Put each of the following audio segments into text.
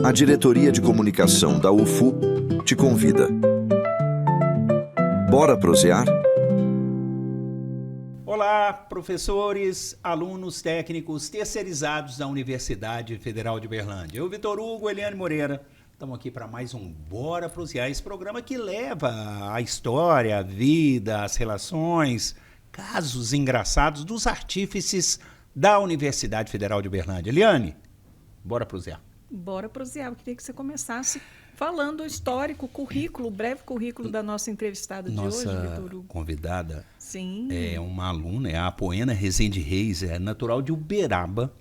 A Diretoria de Comunicação da UFU te convida. Bora prosear? Olá, professores, alunos técnicos terceirizados da Universidade Federal de Uberlândia. Eu, Vitor Hugo, Eliane Moreira, estamos aqui para mais um Bora Prosear, esse programa que leva a história, a vida, as relações, casos engraçados dos artífices da Universidade Federal de Uberlândia. Eliane, bora prosear. Bora prosear. Eu queria que você começasse falando o histórico, o breve currículo da nossa entrevistada de hoje, Vitor Hugo. Nossa convidada Sim. É uma aluna, é a Apoena Rezende Reis, é natural de Uberaba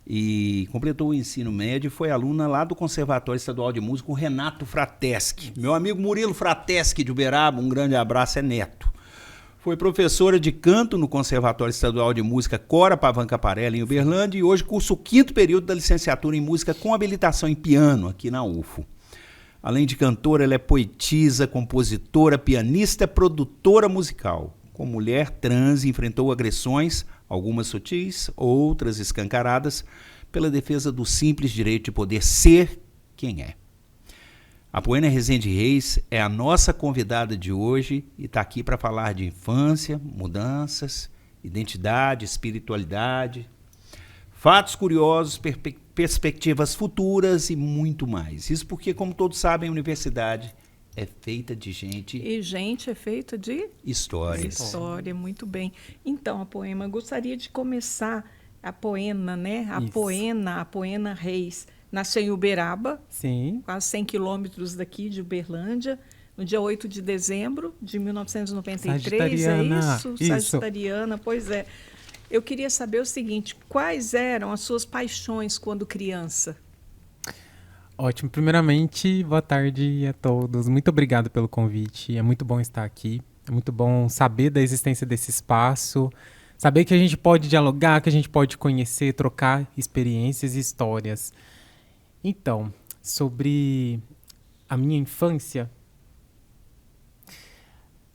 e completou o ensino médio e foi aluna lá do Conservatório Estadual de Música, o Renato Frateschi. Meu amigo Murilo Frateschi de Uberaba, um grande abraço, é neto. Foi professora de canto no Conservatório Estadual de Música Cora Pavan Caparella, em Uberlândia, e hoje cursa o 5º período da licenciatura em música com habilitação em piano, aqui na UFO. Além de cantora, ela é poetisa, compositora, pianista, produtora musical. Como mulher trans, enfrentou agressões, algumas sutis, outras escancaradas, pela defesa do simples direito de poder ser quem é. A Apoena Rezende Reis é a nossa convidada de hoje e está aqui para falar de infância, mudanças, identidade, espiritualidade, fatos curiosos, perspectivas futuras e muito mais. Isso porque, como todos sabem, a universidade é feita de gente... E gente é feita de... Histórias. História, muito bem. Então, Apoena, gostaria de começar a Apoena, né? A Apoena Reis. Nasceu em Uberaba, Sim. Quase 100 quilômetros daqui de Uberlândia, no dia 8 de dezembro de 1993, é isso? Sagitariana, pois é. Eu queria saber o seguinte, quais eram as suas paixões quando criança? Ótimo. Primeiramente, boa tarde a todos. Muito obrigado pelo convite. É muito bom estar aqui. É muito bom saber da existência desse espaço, saber que a gente pode dialogar, que a gente pode conhecer, trocar experiências e histórias. Então, sobre a minha infância,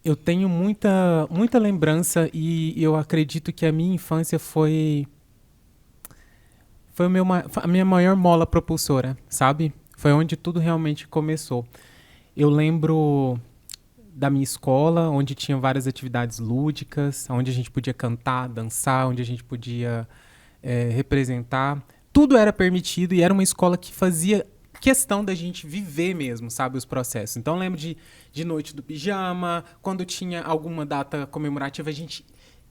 eu tenho muita lembrança e eu acredito que a minha infância foi a minha maior mola propulsora, sabe? Foi onde tudo realmente começou. Eu lembro da minha escola, onde tinha várias atividades lúdicas, onde a gente podia cantar, dançar, onde a gente podia representar. Tudo era permitido e era uma escola que fazia questão da gente viver mesmo, sabe, os processos. Então eu lembro de noite do pijama, quando tinha alguma data comemorativa, a gente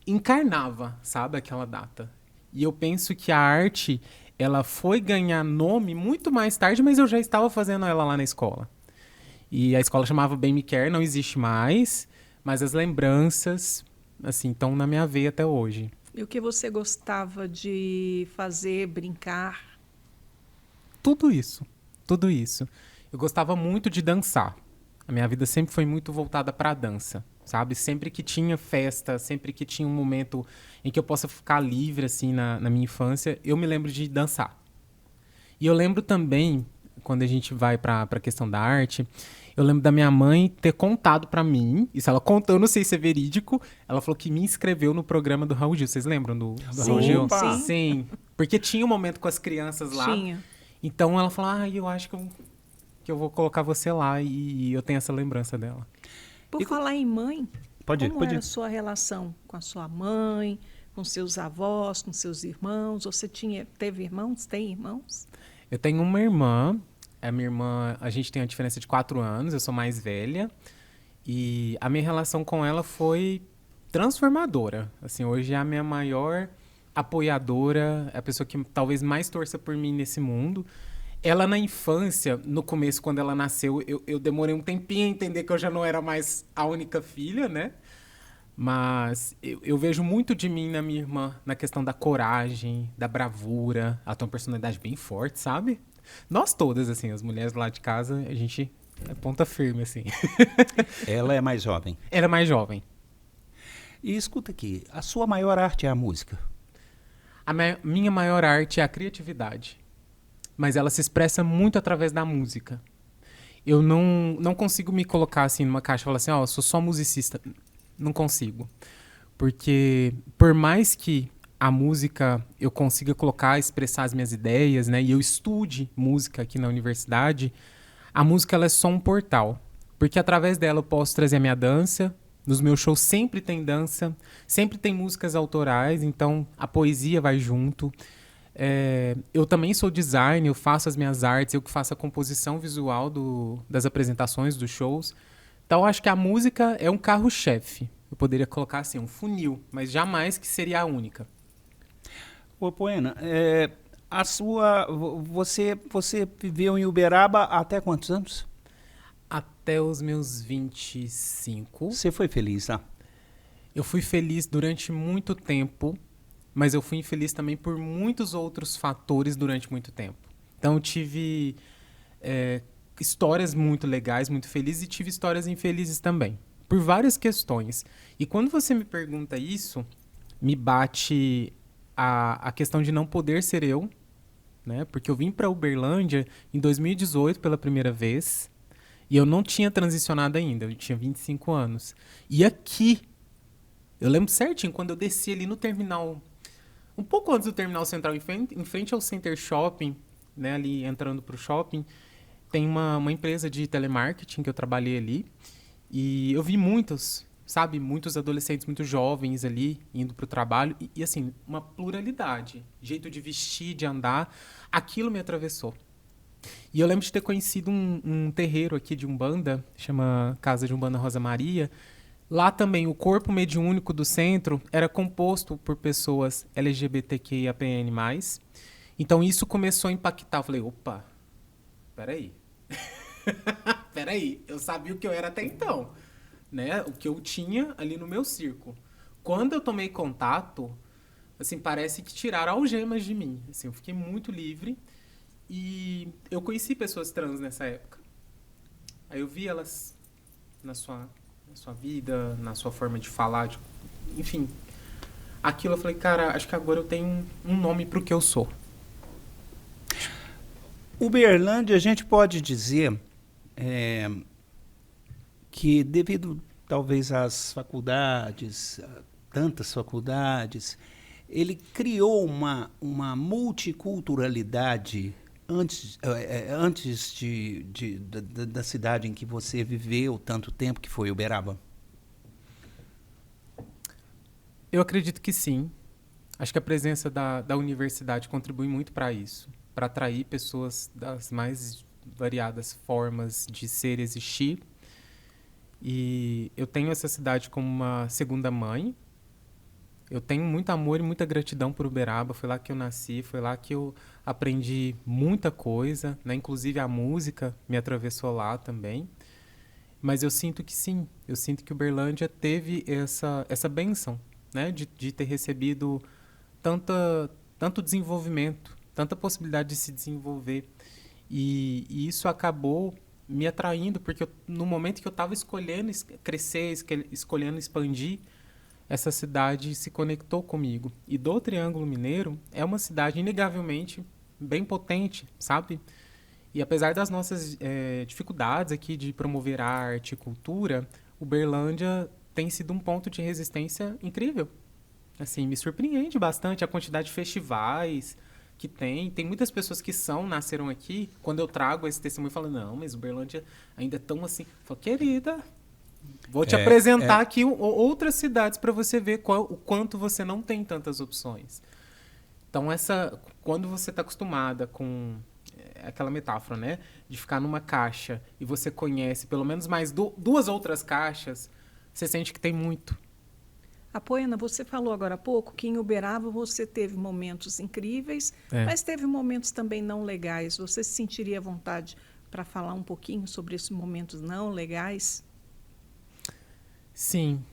encarnava, sabe, aquela data. E eu penso que a arte, ela foi ganhar nome muito mais tarde, mas eu já estava fazendo ela lá na escola. E a escola chamava Bem Me Quer, não existe mais, mas as lembranças, assim, estão na minha veia até hoje. E o que você gostava de fazer, brincar? Tudo isso. Eu gostava muito de dançar. A minha vida sempre foi muito voltada para a dança, sabe? Sempre que tinha festa, sempre que tinha um momento em que eu possa ficar livre, assim, na minha infância, eu me lembro de dançar. E eu lembro também, quando a gente vai para a questão da arte, eu lembro da minha mãe ter contado pra mim, isso ela contou, eu não sei se é verídico, ela falou que me inscreveu no programa do Raul Gil. Vocês lembram do Raul Gil? Sim. Sim, porque tinha um momento com as crianças lá. Tinha. Então ela falou, eu acho que eu vou colocar você lá, e eu tenho essa lembrança dela. Por falar em mãe, como era a ir. sua relação com a sua mãe, com seus avós, com seus irmãos? Você teve irmãos? Tem irmãos? Eu tenho uma irmã. A minha irmã, a gente tem uma diferença de 4 anos, eu sou mais velha. E a minha relação com ela foi transformadora. Assim, hoje é a minha maior apoiadora, é a pessoa que talvez mais torça por mim nesse mundo. Ela na infância, no começo, quando ela nasceu, eu demorei um tempinho a entender que eu já não era mais a única filha, né? Mas eu vejo muito de mim na minha irmã, na questão da coragem, da bravura. Ela tem uma personalidade bem forte, sabe? Nós todas, assim, as mulheres lá de casa, a gente é ponta firme, assim. Ela é mais jovem. Ela é mais jovem. E escuta aqui, a sua maior arte é a música? A minha maior arte é a criatividade. Mas ela se expressa muito através da música. Eu não consigo me colocar assim numa caixa e falar assim, sou só musicista. Não consigo. Porque por mais que a música eu consiga colocar, expressar as minhas ideias, né? E eu estude música aqui na universidade, a música ela é só um portal. Porque através dela eu posso trazer a minha dança. Nos meus shows sempre tem dança, sempre tem músicas autorais, então a poesia vai junto. Eu também sou designer, eu faço as minhas artes, eu que faço a composição visual das apresentações, dos shows. Então eu acho que a música é um carro-chefe. Eu poderia colocar assim, um funil, mas jamais que seria a única. Ô, Poena, você viveu em Uberaba até quantos anos? Até os meus 25. Você foi feliz, tá? Eu fui feliz durante muito tempo, mas eu fui infeliz também por muitos outros fatores durante muito tempo. Então eu tive histórias muito legais, muito felizes, e tive histórias infelizes também, por várias questões. E quando você me pergunta isso, me bate a questão de não poder ser eu, né? Porque eu vim para Uberlândia em 2018 pela primeira vez, e eu não tinha transicionado ainda, eu tinha 25 anos. E aqui, eu lembro certinho, quando eu desci ali no terminal, um pouco antes do terminal central, em frente ao Center Shopping, né, ali entrando pro shopping, tem uma empresa de telemarketing que eu trabalhei ali. E eu vi muitos adolescentes muito jovens ali, indo pro trabalho. E assim, uma pluralidade, jeito de vestir, de andar. Aquilo me atravessou. E eu lembro de ter conhecido um terreiro aqui de Umbanda, chama Casa de Umbanda Rosa Maria. Lá também, o corpo mediúnico do centro era composto por pessoas LGBTQIAPN+. Então isso começou a impactar. Eu falei, opa, peraí. Peraí, eu sabia o que eu era até então, né? O que eu tinha ali no meu círculo. Quando eu tomei contato, assim, parece que tiraram algemas de mim. Assim, eu fiquei muito livre. E eu conheci pessoas trans nessa época. Aí eu vi elas na sua vida, na sua forma de falar, enfim. Aquilo eu falei, cara, acho que agora eu tenho um nome pro que eu sou. Uberlândia, a gente pode dizer que devido talvez às faculdades, tantas faculdades, ele criou uma multiculturalidade antes da cidade em que você viveu tanto tempo, que foi Uberaba? Eu acredito que sim. Acho que a presença da universidade contribui muito para isso, para atrair pessoas das mais variadas formas de ser e existir. E eu tenho essa cidade como uma segunda mãe. Eu tenho muito amor e muita gratidão por Uberaba. Foi lá que eu nasci, foi lá que eu aprendi muita coisa, né? Inclusive a música me atravessou lá também. Mas eu sinto que sim, eu sinto que Uberlândia teve essa bênção, né? De ter recebido tanto desenvolvimento, tanta possibilidade de se desenvolver. E isso acabou me atraindo, porque no momento que eu estava escolhendo crescer, escolhendo expandir, essa cidade se conectou comigo. E do Triângulo Mineiro é uma cidade inegavelmente bem potente, sabe? E apesar das nossas dificuldades aqui de promover arte e cultura, Uberlândia tem sido um ponto de resistência incrível. Assim, me surpreende bastante a quantidade de festivais que tem. Tem muitas pessoas que nasceram aqui. Quando eu trago esse testemunho, falam, não, mas Uberlândia ainda é tão assim. Eu falo, querida, vou te apresentar aqui outras cidades para você ver o quanto você não tem tantas opções. Então, quando você está acostumada com aquela metáfora, né, de ficar numa caixa e você conhece pelo menos mais duas outras caixas, você sente que tem muito. Poena, você falou agora há pouco que em Uberaba você teve momentos incríveis, mas teve momentos também não legais. Você se sentiria à vontade para falar um pouquinho sobre esses momentos não legais? Sim.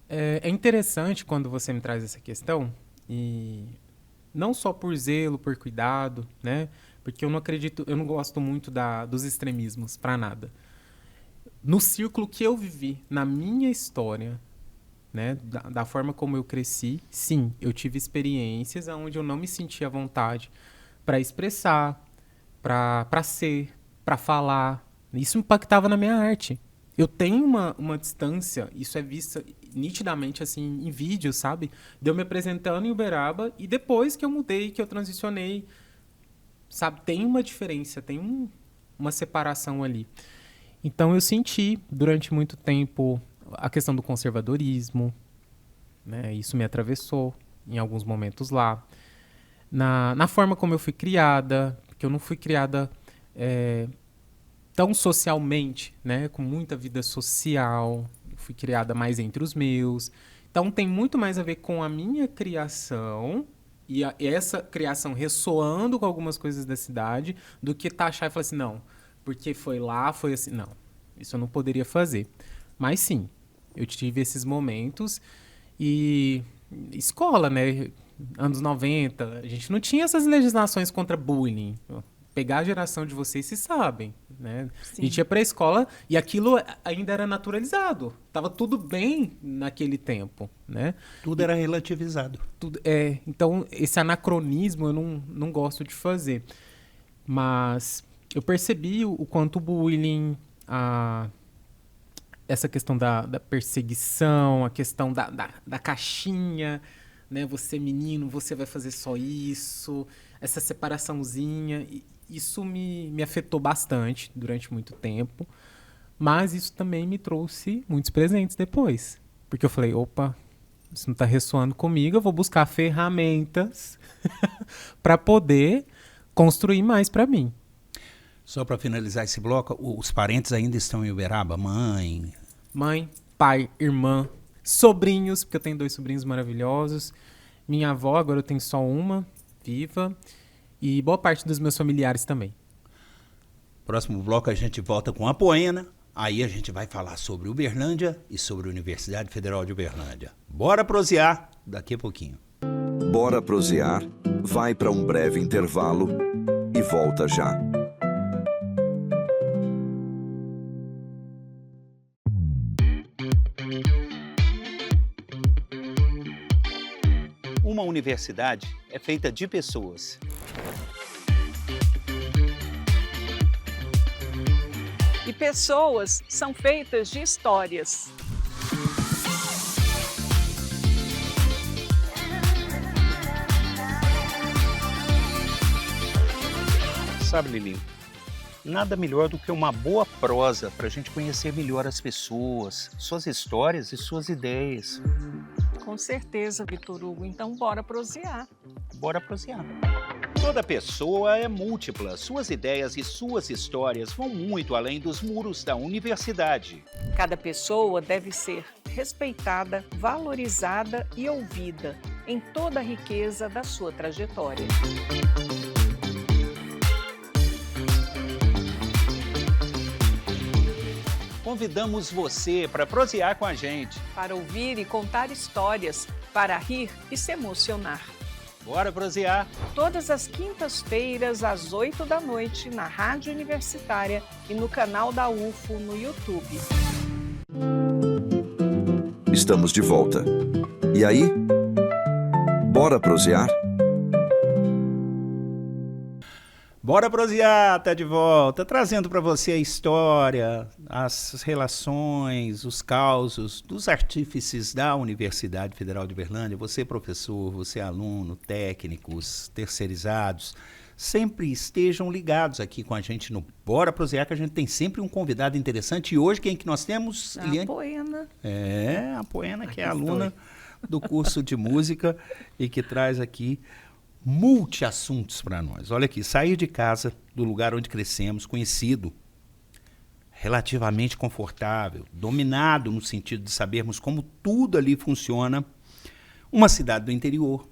É interessante quando você me traz essa questão, e não só por zelo, por cuidado, né? Porque eu não gosto muito dos extremismos, para nada. No círculo que eu vivi, na minha história, né, da forma como eu cresci, sim, eu tive experiências onde eu não me sentia à vontade para expressar, para ser, para falar. Isso impactava na minha arte. Eu tenho uma distância, isso é visto nitidamente assim em vídeo, sabe? De eu me apresentando em Uberaba e depois que eu mudei, que eu transicionei, sabe? Tem uma diferença, tem uma separação ali. Então eu senti durante muito tempo a questão do conservadorismo, né? Isso me atravessou em alguns momentos lá. Na forma como eu fui criada, porque eu não fui criada tão socialmente, né? Com muita vida social, eu fui criada mais entre os meus. Então tem muito mais a ver com a minha criação e essa criação ressoando com algumas coisas da cidade do que taxar e falar assim, não, porque foi lá, foi assim. Não, isso eu não poderia fazer. Mas sim, eu tive esses momentos e escola, né? Anos 90, a gente não tinha essas legislações contra bullying. Pegar a geração de vocês, se sabem, né? A gente ia pra escola e aquilo ainda era naturalizado. Tava tudo bem naquele tempo, né? Tudo era relativizado. Então, esse anacronismo eu não gosto de fazer. Mas eu percebi o quanto o bullying, essa questão da perseguição, a questão da caixinha, né? Você menino, você vai fazer só isso, essa separaçãozinha, isso me afetou bastante durante muito tempo, mas isso também me trouxe muitos presentes depois, porque eu falei, opa, isso não está ressoando comigo, eu vou buscar ferramentas para poder construir mais para mim. Só para finalizar esse bloco, os parentes ainda estão em Uberaba? Mãe, pai, irmã, sobrinhos, porque eu tenho 2 sobrinhos maravilhosos. Minha avó, agora eu tenho só uma, viva. E boa parte dos meus familiares também. Próximo bloco a gente volta com a Apoena. Aí a gente vai falar sobre Uberlândia e sobre a Universidade Federal de Uberlândia. Bora prosear daqui a pouquinho. Bora prosear, vai para um breve intervalo e volta já. Uma universidade é feita de pessoas. E pessoas são feitas de histórias. Sabe, Lili, nada melhor do que uma boa prosa para a gente conhecer melhor as pessoas, suas histórias e suas ideias. Com certeza, Vitor Hugo. Então, bora prosear. Bora prosear. Toda pessoa é múltipla. Suas ideias e suas histórias vão muito além dos muros da universidade. Cada pessoa deve ser respeitada, valorizada e ouvida em toda a riqueza da sua trajetória. Convidamos você para prosear com a gente. Para ouvir e contar histórias, para rir e se emocionar. Bora prosear! Todas as quintas-feiras, às 8 da noite, na Rádio Universitária e no canal da UFO no YouTube. Estamos de volta. E aí? Bora prosear? Bora prosear, tá de volta, trazendo para você a história, as relações, os causos dos artífices da Universidade Federal de Uberlândia. Você professor, você aluno, técnicos, terceirizados, sempre estejam ligados aqui com a gente no Bora Prosear, que a gente tem sempre um convidado interessante. E hoje quem que nós temos? A Apoena. A Apoena, que é aluna do curso de música e que traz aqui multi-assuntos para nós. Olha aqui, sair de casa, do lugar onde crescemos, conhecido, relativamente confortável, dominado no sentido de sabermos como tudo ali funciona, uma cidade do interior.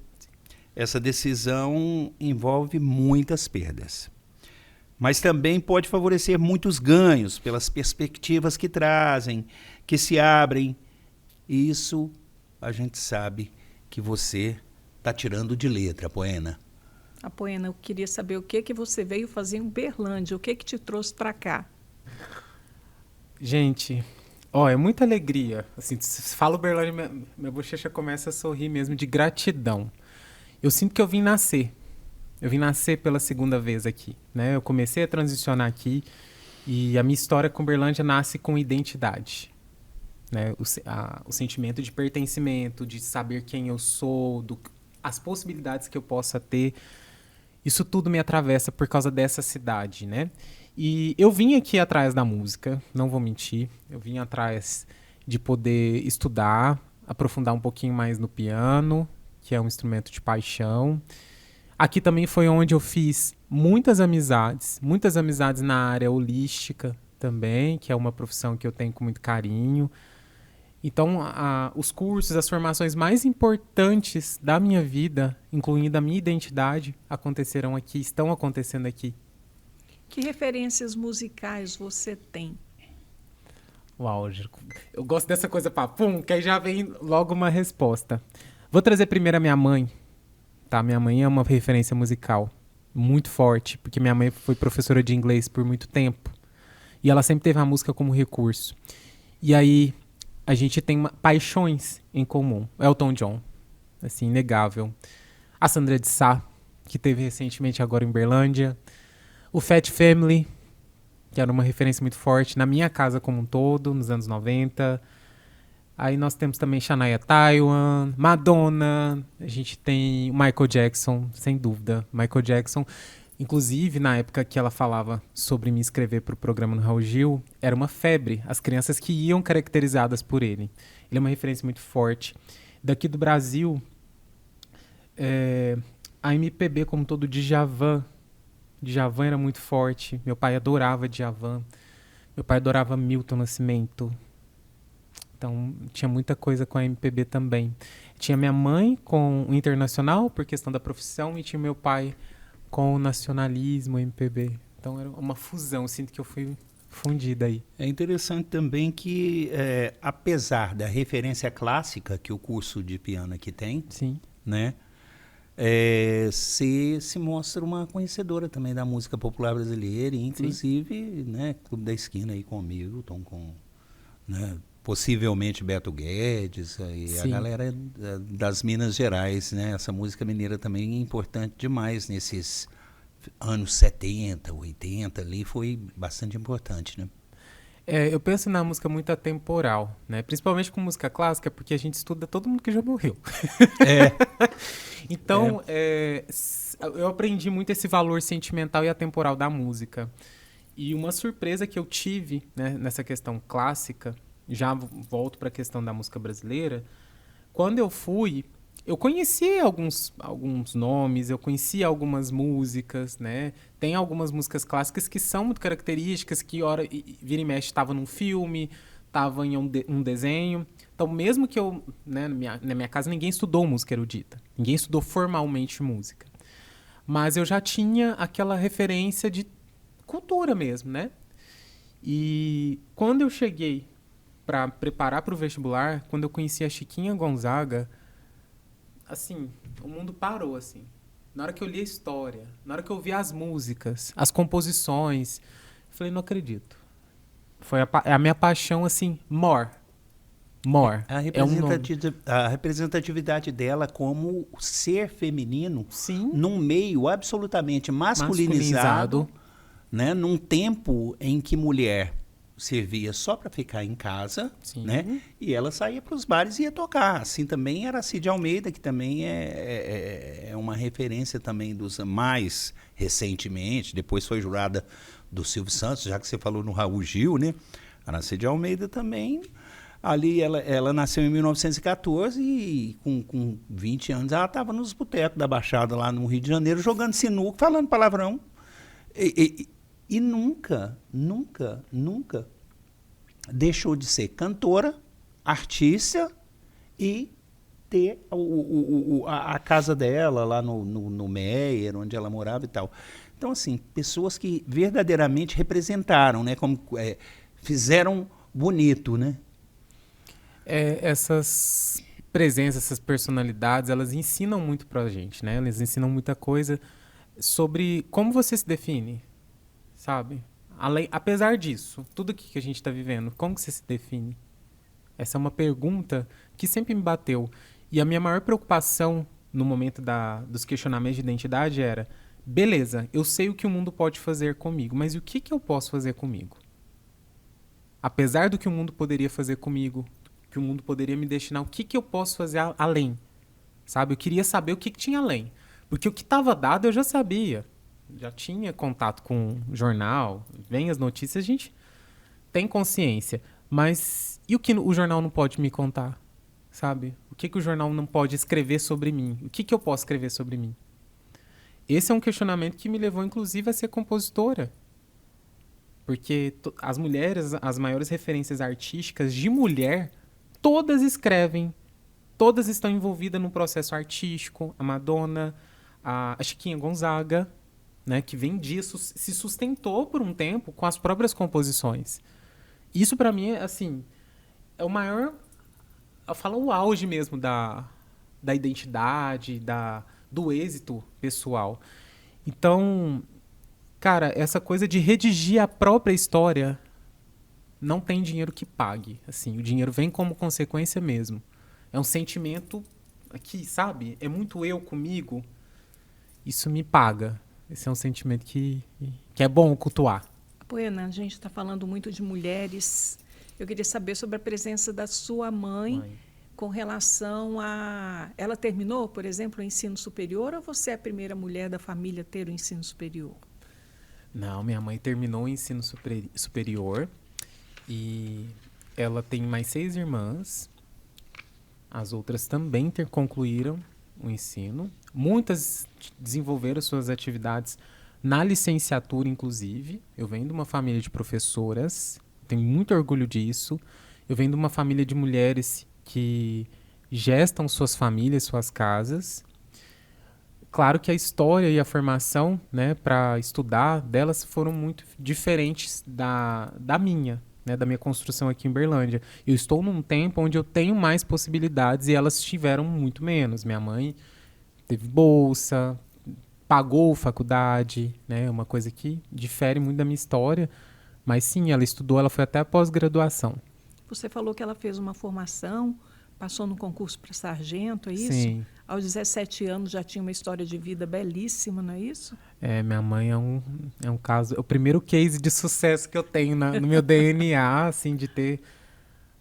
Essa decisão envolve muitas perdas, mas também pode favorecer muitos ganhos pelas perspectivas que trazem, que se abrem. E isso a gente sabe que você está tirando de letra, Apoena. Apoena, eu queria saber o que você veio fazer em Uberlândia, o que te trouxe para cá? Gente, é muita alegria. Assim, se fala Uberlândia, minha bochecha começa a sorrir mesmo de gratidão. Eu sinto que eu vim nascer. Eu vim nascer pela segunda vez aqui, né? Eu comecei a transicionar aqui E a minha história com Uberlândia nasce com identidade. Né? O sentimento de pertencimento, de saber quem eu sou, as possibilidades que eu possa ter. Isso tudo me atravessa por causa dessa cidade, né? E eu vim aqui atrás da música, não vou mentir. Eu vim atrás de poder estudar, aprofundar um pouquinho mais no piano, que é um instrumento de paixão. Aqui também foi onde eu fiz muitas amizades na área holística também, que é uma profissão que eu tenho com muito carinho. Então, os cursos, as formações mais importantes da minha vida, incluindo a minha identidade, aconteceram aqui, estão acontecendo aqui. Que referências musicais você tem? Uau, eu gosto dessa coisa papum, que aí já vem logo uma resposta. Vou trazer primeiro a minha mãe. Tá, minha mãe é uma referência musical muito forte, porque minha mãe foi professora de inglês por muito tempo. E ela sempre teve a música como recurso. E aí, a gente tem paixões em comum. Elton John, assim, inegável. A Sandra de Sá, que teve recentemente agora em Uberlândia. O Fat Family, que era uma referência muito forte na minha casa como um todo, nos anos 90. Aí nós temos também Shania Twain, Madonna, a gente tem o Michael Jackson, sem dúvida. Michael Jackson, inclusive, na época que ela falava sobre me inscrever para o programa no Raul Gil, era uma febre, as crianças que iam caracterizadas por ele. Ele é uma referência muito forte. Daqui do Brasil, a MPB como todo, Djavan. Djavan era muito forte, meu pai adorava Djavan, meu pai adorava Milton Nascimento. Então, tinha muita coisa com a MPB também. Tinha minha mãe com o internacional, por questão da profissão, e tinha meu pai com o nacionalismo, MPB. Então, era uma fusão. Eu sinto que eu fui fundida aí. É interessante também que, apesar da referência clássica que o curso de piano aqui tem, sim, né, você se mostra uma conhecedora também da música popular brasileira, e inclusive, né, Clube da Esquina aí com o Milton, com... né, possivelmente Beto Guedes, e a galera das Minas Gerais, né? Essa música mineira também é importante demais nesses anos 70, 80, ali foi bastante importante, né? Eu penso na música muito atemporal, né? Principalmente com música clássica, porque a gente estuda todo mundo que já morreu. Então, eu aprendi muito esse valor sentimental e atemporal da música. E uma surpresa que eu tive, né, nessa questão clássica, já volto para a questão da música brasileira. Quando eu fui, eu conheci alguns nomes, eu conheci algumas músicas, né? Tem algumas músicas clássicas que são muito características, que vira e mexe estava num filme, estava em um desenho. Então, mesmo que eu, né, na minha casa, ninguém estudou música erudita. Ninguém estudou formalmente música. Mas eu já tinha aquela referência de cultura mesmo, né? E quando eu cheguei para preparar para o vestibular, quando eu conheci a Chiquinha Gonzaga, assim, o mundo parou, assim. Na hora que eu li a história, na hora que eu vi as músicas, as composições, eu falei, não acredito. Foi a minha paixão, assim, more. A representatividade dela como ser feminino, sim, num meio absolutamente masculinizado, né? Num tempo em que mulher servia só para ficar em casa, sim, né? E ela saía para os bares e ia tocar. Assim também era a Cid Almeida, que também é uma referência também dos mais recentemente, depois foi jurada do Silvio Santos, já que você falou no Raul Gil, né? A Cid Almeida também, ali ela nasceu em 1914 e com 20 anos ela estava nos botecos da Baixada lá no Rio de Janeiro, jogando sinuca, falando palavrão. E nunca deixou de ser cantora, artista e ter a casa dela lá no Meier, onde ela morava e tal. Então, assim, pessoas que verdadeiramente representaram, né? Como fizeram bonito, né? Essas presenças, essas personalidades, elas ensinam muito pra gente, né? Elas ensinam muita coisa sobre como você se define, sabe? Apesar disso, tudo que a gente está vivendo, como que você se define? Essa é uma pergunta que sempre me bateu. E a minha maior preocupação no momento dos questionamentos de identidade era beleza, eu sei o que o mundo pode fazer comigo, mas e o que eu posso fazer comigo? Apesar do que o mundo poderia fazer comigo, que o mundo poderia me destinar, o que eu posso fazer além? Sabe? Eu queria saber o que tinha além. Porque o que estava dado eu já sabia. Já tinha contato com o jornal, vem as notícias, a gente tem consciência. Mas e o que o jornal não pode me contar? Sabe? O que o jornal não pode escrever sobre mim? O que eu posso escrever sobre mim? Esse é um questionamento que me levou, inclusive, a ser compositora. Porque as mulheres, as maiores referências artísticas de mulher, todas escrevem. Todas estão envolvidas no processo artístico. A Madonna, a Chiquinha Gonzaga, né, que vem disso, se sustentou por um tempo com as próprias composições. Isso, para mim, assim, é o maior... Eu falo o auge mesmo da identidade, do êxito pessoal. Então, cara, essa coisa de redigir a própria história não tem dinheiro que pague. Assim, o dinheiro vem como consequência mesmo. É um sentimento que, sabe, é muito eu comigo. Isso me paga. Esse é um sentimento que é bom cultuar. Poena, a gente está falando muito de mulheres. Eu queria saber sobre a presença da sua mãe com relação a... Ela terminou, por exemplo, o ensino superior ou você é a primeira mulher da família a ter o ensino superior? Não, minha mãe terminou o ensino superior e ela tem mais 6 irmãs. As outras também concluíram o ensino. Muitas desenvolveram suas atividades na licenciatura, inclusive. Eu venho de uma família de professoras, tenho muito orgulho disso. Eu venho de uma família de mulheres que gestam suas famílias, suas casas. Claro que a história e a formação, né, para estudar delas foram muito diferentes da minha. Né, da minha construção aqui em Uberlândia. Eu estou num tempo onde eu tenho mais possibilidades e elas tiveram muito menos. Minha mãe teve bolsa, pagou faculdade, né, uma coisa que difere muito da minha história, mas sim, ela estudou, ela foi até a pós-graduação. Você falou que ela fez uma formação, passou no concurso para sargento, é isso? Sim. Aos 17 anos já tinha uma história de vida belíssima, não é isso? Minha mãe é um caso, é o primeiro case de sucesso que eu tenho no meu DNA, assim, de ter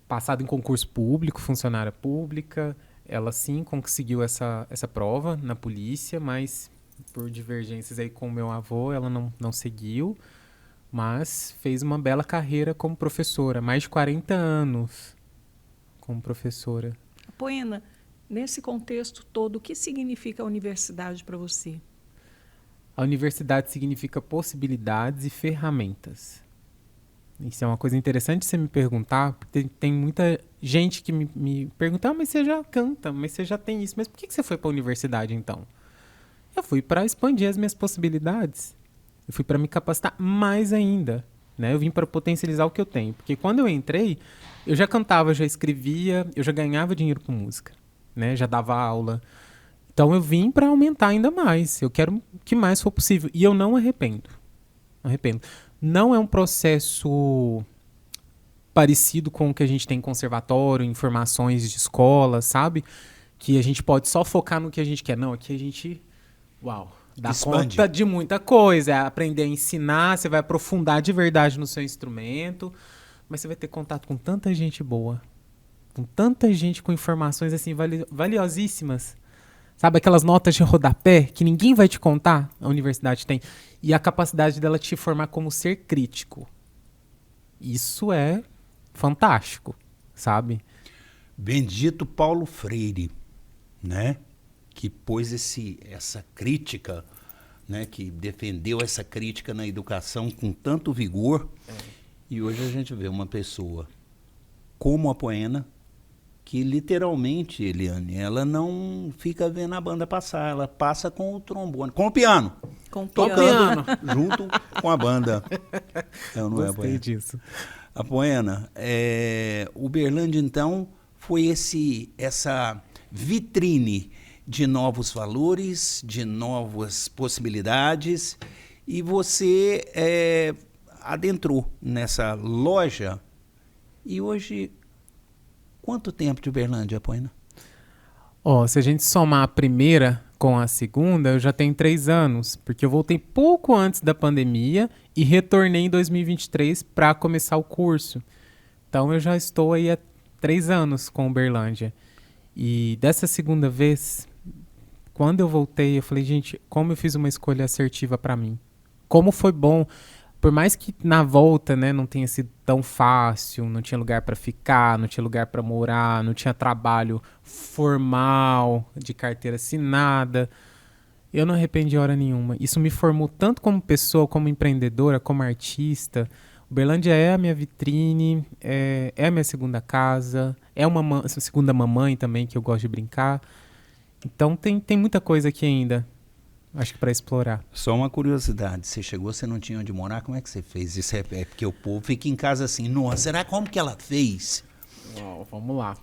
passado em concurso público, funcionária pública. Ela sim conseguiu essa prova na polícia, mas por divergências aí com o meu avô, ela não seguiu, mas fez uma bela carreira como professora, mais de 40 anos como professora. Poena, nesse contexto todo, o que significa a universidade para você? A universidade significa possibilidades e ferramentas. Isso é uma coisa interessante você me perguntar, porque tem muita gente que me pergunta, mas você já canta, mas você já tem isso, mas por que você foi para a universidade então? Eu fui para expandir as minhas possibilidades. Eu fui para me capacitar mais ainda. Né? Eu vim para potencializar o que eu tenho. Porque quando eu entrei, eu já cantava, já escrevia, eu já ganhava dinheiro com música. Né? Já dava aula. Então eu vim para aumentar ainda mais. Eu quero o que mais for possível. E eu não arrependo. Não é um processo parecido com o que a gente tem em conservatório, em formações de escola, sabe? Que a gente pode só focar no que a gente quer. Não, aqui a gente... dá conta de muita coisa. É aprender a ensinar, você vai aprofundar de verdade no seu instrumento, mas você vai ter contato com tanta gente boa, com tanta gente com informações assim valiosíssimas. Sabe aquelas notas de rodapé que ninguém vai te contar? A universidade tem. E a capacidade dela te formar como ser crítico. Isso é fantástico, sabe? Bendito Paulo Freire, né? Que pôs essa crítica, né? Que defendeu essa crítica na educação com tanto vigor. E hoje a gente vê uma pessoa como a Poena, que literalmente, Eliane, ela não fica vendo a banda passar, ela passa com o trombone, com o piano. Tocando junto com a banda. Não Gostei disso. A Poena, Uberlândia, então, foi essa vitrine de novos valores, de novas possibilidades, e você adentrou nessa loja. E hoje, quanto tempo de Uberlândia, Poena? Se a gente somar a primeira com a segunda, eu já tenho 3 anos, porque eu voltei pouco antes da pandemia e retornei em 2023 para começar o curso. Então eu já estou aí há 3 anos com Uberlândia. E dessa segunda vez, quando eu voltei, eu falei, gente, como eu fiz uma escolha assertiva para mim. Como foi bom, por mais que na volta, né, não tenha sido tão fácil, não tinha lugar para ficar, não tinha lugar para morar, não tinha trabalho formal, de carteira assinada, eu não arrependi hora nenhuma. Isso me formou tanto como pessoa, como empreendedora, como artista. Uberlândia é a minha vitrine, é a minha segunda casa, é uma segunda mamãe também, que eu gosto de brincar. Então tem muita coisa aqui ainda, acho que para explorar. Só uma curiosidade, você chegou, você não tinha onde morar, como é que você fez? Isso é porque o povo fica em casa assim, nossa, será como que ela fez? Vamos lá.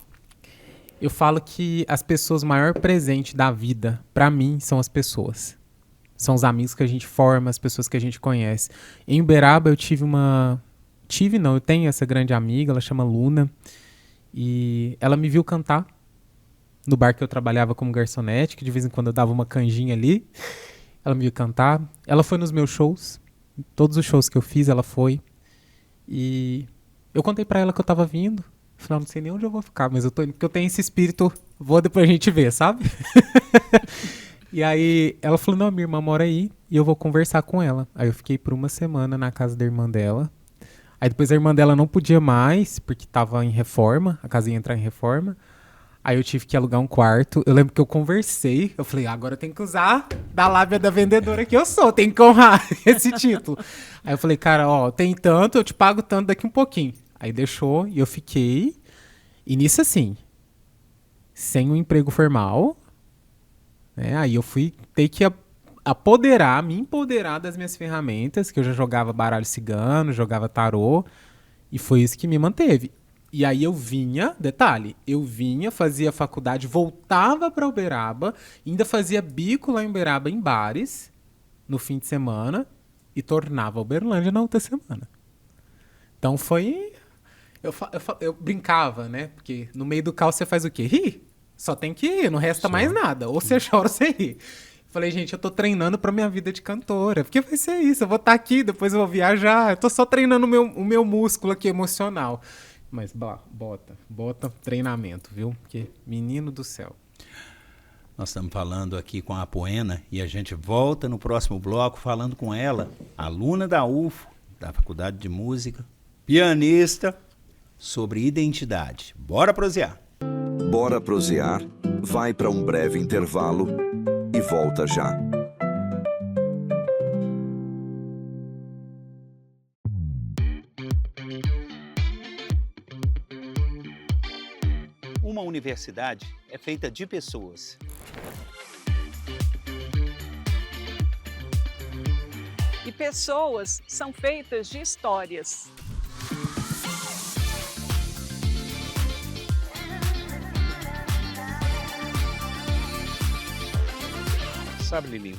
Eu falo que as pessoas, o maior presente da vida, para mim, são as pessoas. São os amigos que a gente forma, as pessoas que a gente conhece. Em Uberaba eu eu tenho essa grande amiga, ela chama Luna, e ela me viu cantar no bar que eu trabalhava como garçonete, que de vez em quando eu dava uma canjinha ali. Ela me viu cantar. Ela foi nos meus shows. Todos os shows que eu fiz, ela foi. E eu contei pra ela que eu tava vindo. Afinal, não sei nem onde eu vou ficar, mas eu tô indo, porque eu tenho esse espírito, vou depois a gente ver, sabe? E aí ela falou, não, minha irmã mora aí e eu vou conversar com ela. Aí eu fiquei por uma semana na casa da irmã dela. Aí depois a irmã dela não podia mais, porque tava em reforma, a casa ia entrar em reforma. Aí eu tive que alugar um quarto. Eu lembro que eu conversei. Eu falei, agora eu tenho que usar da lábia da vendedora que eu sou. Tem que honrar esse título. Aí eu falei, cara, ó, tem tanto, eu te pago tanto daqui um pouquinho. Aí deixou e eu fiquei. E nisso assim, sem um emprego formal, né? Aí eu fui ter que me empoderar das minhas ferramentas, que eu já jogava baralho cigano, jogava tarô. E foi isso que me manteve. E aí eu vinha, detalhe, fazia faculdade, voltava para Uberaba, ainda fazia bico lá em Uberaba em bares, no fim de semana, e tornava Uberlândia na outra semana. Então foi... Eu brincava, né? Porque no meio do caos você faz o quê? Rir. Só tem que rir, não resta mais nada. Ou você chora ou você ri. Falei, gente, eu tô treinando pra minha vida de cantora. Porque vai ser isso, eu vou estar aqui, depois eu vou viajar. Eu tô só treinando o meu músculo aqui emocional. Mas bota treinamento, viu? Porque, menino do céu. Nós estamos falando aqui com a Apoena e a gente volta no próximo bloco falando com ela, aluna da UFO, da Faculdade de Música, pianista, sobre identidade. Bora prosear. Bora prosear, vai para um breve intervalo e volta já. Uma universidade é feita de pessoas. E pessoas são feitas de histórias. Sabe, Lili,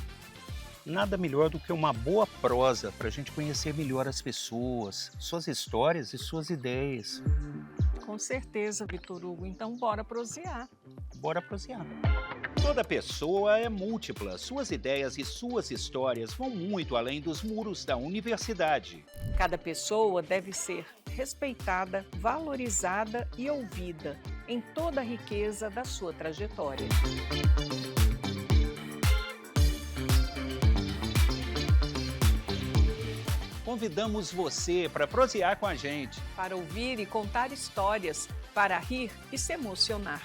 nada melhor do que uma boa prosa para a gente conhecer melhor as pessoas, suas histórias e suas ideias. Com certeza, Vitor Hugo. Então, bora prosear. Bora prosear. Toda pessoa é múltipla. Suas ideias e suas histórias vão muito além dos muros da universidade. Cada pessoa deve ser respeitada, valorizada e ouvida em toda a riqueza da sua trajetória. Convidamos você para prosear com a gente. Para ouvir e contar histórias, para rir e se emocionar.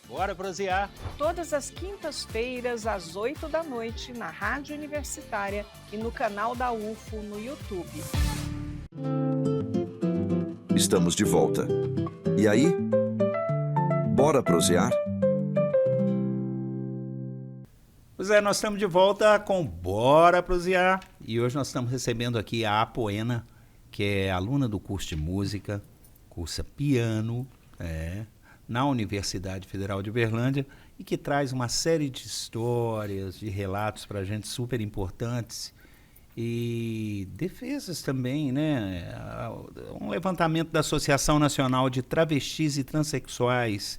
Bora prosear! Todas as quintas-feiras, às 8 da noite, na Rádio Universitária e no canal da UFO no YouTube. Estamos de volta. E aí? Bora prosear? Pois é, nós estamos de volta com Bora Prosear. E hoje nós estamos recebendo aqui a Apoena, que é aluna do curso de música, cursa piano, na Universidade Federal de Uberlândia, e que traz uma série de histórias, de relatos para a gente super importantes e defesas também, né? Um levantamento da Associação Nacional de Travestis e Transsexuais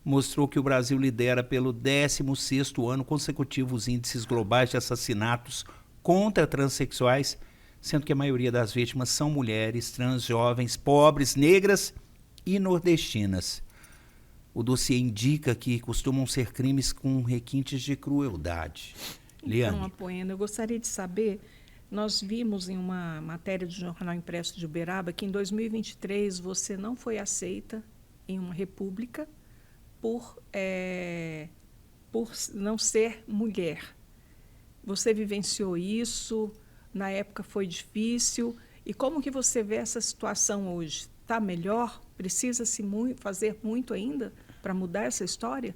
mostrou que o Brasil lidera pelo 16º ano consecutivo os índices globais de assassinatos contra transexuais, sendo que a maioria das vítimas são mulheres, trans, jovens, pobres, negras e nordestinas. O dossiê indica que costumam ser crimes com requintes de crueldade. Liane. Então, Apoena, eu gostaria de saber, nós vimos em uma matéria do Jornal Impresso de Uberaba que em 2023 você não foi aceita em uma república por não ser mulher. Você vivenciou isso? Na época foi difícil? E como que você vê essa situação hoje? Está melhor? Precisa-se fazer muito ainda para mudar essa história?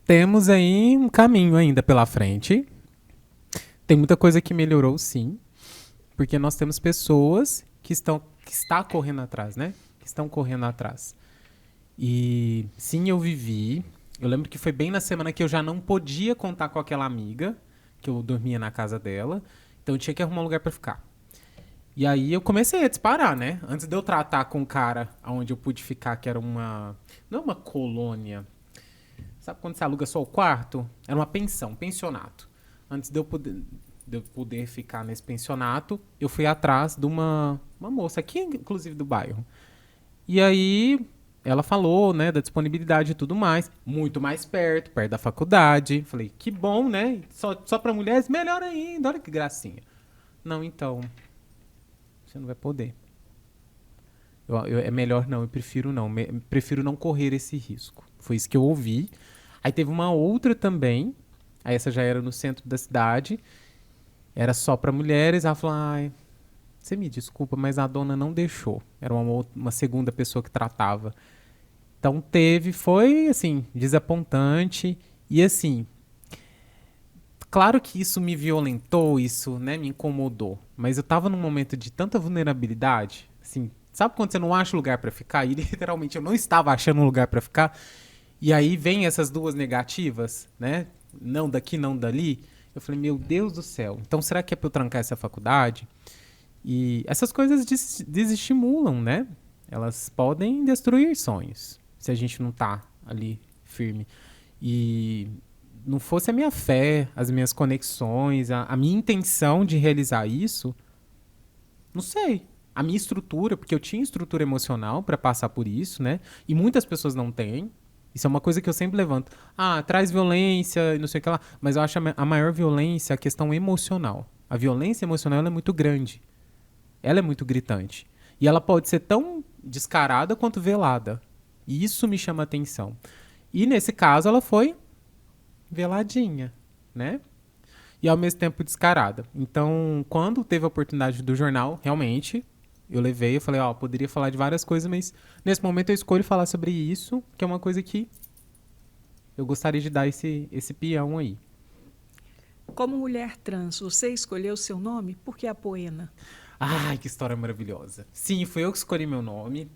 Temos aí um caminho ainda pela frente. Tem muita coisa que melhorou, sim. Porque nós temos pessoas que estão correndo atrás, né? Que estão correndo atrás. E sim, eu vivi. Eu lembro que foi bem na semana que eu já não podia contar com aquela amiga, que eu dormia na casa dela. Então eu tinha que arrumar um lugar para ficar. E aí eu comecei a disparar, né? Antes de eu tratar com o cara onde eu pude ficar, que era uma... Não é uma colônia. Sabe quando você aluga só o quarto? Era uma pensão, pensionato. Antes de eu poder ficar nesse pensionato, eu fui atrás de uma moça aqui, inclusive, do bairro. E aí ela falou, né, da disponibilidade e tudo mais. Muito mais perto da faculdade. Falei, que bom, né? Só para mulheres? Melhor ainda. Olha que gracinha. Não, então... Você não vai poder. É melhor não, eu prefiro não. Prefiro não correr esse risco. Foi isso que eu ouvi. Aí teve uma outra também. Aí essa já era no centro da cidade. Era só para mulheres. Ela falou, ai, você me desculpa, mas a dona não deixou. Era uma segunda pessoa que tratava. Então foi assim, desapontante. E assim... Claro que isso me violentou, isso, né, me incomodou. Mas eu tava num momento de tanta vulnerabilidade, assim, sabe quando você não acha lugar pra ficar? E literalmente eu não estava achando um lugar pra ficar. E aí vem essas duas negativas, né? Não daqui, não dali. Eu falei, meu Deus do céu. Então será que é pra eu trancar essa faculdade? E essas coisas desestimulam, né? Elas podem destruir sonhos, se a gente não tá ali firme. E... não fosse a minha fé, as minhas conexões, a minha intenção de realizar isso, não sei. A minha estrutura, porque eu tinha estrutura emocional para passar por isso, né? E muitas pessoas não têm. Isso é uma coisa que eu sempre levanto. Ah, traz violência e não sei o que lá. Mas eu acho a maior violência a questão emocional. A violência emocional ela é muito grande. Ela é muito gritante. E ela pode ser tão descarada quanto velada. E isso me chama a atenção. E nesse caso ela foi... veladinha, né? E ao mesmo tempo descarada. Então, quando teve a oportunidade do jornal, realmente, eu levei, eu falei, poderia falar de várias coisas, mas nesse momento eu escolho falar sobre isso, que é uma coisa que eu gostaria de dar esse peão aí. Como mulher trans, você escolheu seu nome? Por que Apoena? Ai, que história maravilhosa. Sim, foi eu que escolhi meu nome.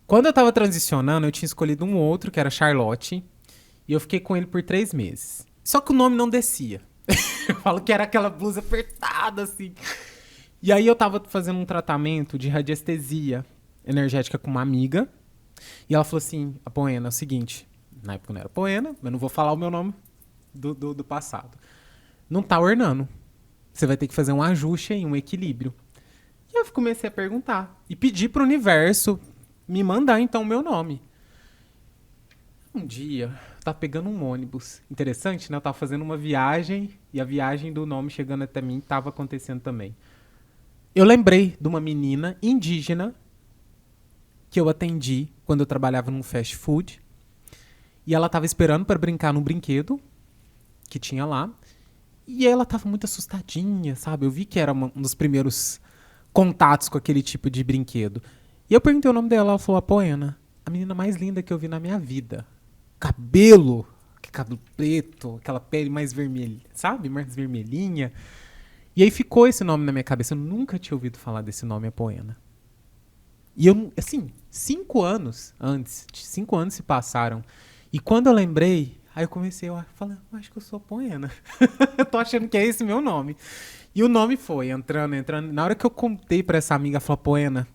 Quando eu tava transicionando, eu tinha escolhido um outro, que era Charlotte, e eu fiquei com ele por 3 meses. Só que o nome não descia. Eu falo que era aquela blusa apertada, assim. E aí eu tava fazendo um tratamento de radiestesia energética com uma amiga. E ela falou assim, Apoena, é o seguinte... Na época não era Apoena, eu não vou falar o meu nome do passado. Não tá ornando. Você vai ter que fazer um ajuste aí, um equilíbrio. E eu comecei a perguntar. E pedi pro universo me mandar, então, o meu nome. Um dia, eu tava pegando um ônibus. Interessante, né? Eu tava fazendo uma viagem e a viagem do nome chegando até mim tava acontecendo também. Eu lembrei de uma menina indígena que eu atendi quando eu trabalhava num fast food. E ela tava esperando para brincar num brinquedo que tinha lá. E ela tava muito assustadinha, sabe? Eu vi que era um dos primeiros contatos com aquele tipo de brinquedo. E eu perguntei o nome dela, ela falou, Apoena. A menina mais linda que eu vi na minha vida. Cabelo preto, aquela pele mais vermelha, sabe? Mais vermelhinha. E aí ficou esse nome na minha cabeça. Eu nunca tinha ouvido falar desse nome, Apoena. E eu, assim, 5 anos se passaram. E quando eu lembrei, aí eu comecei a falar, acho que eu sou Apoena. Eu tô achando que é esse meu nome. E o nome foi entrando. Na hora que eu contei pra essa amiga, ela falou, Apoena,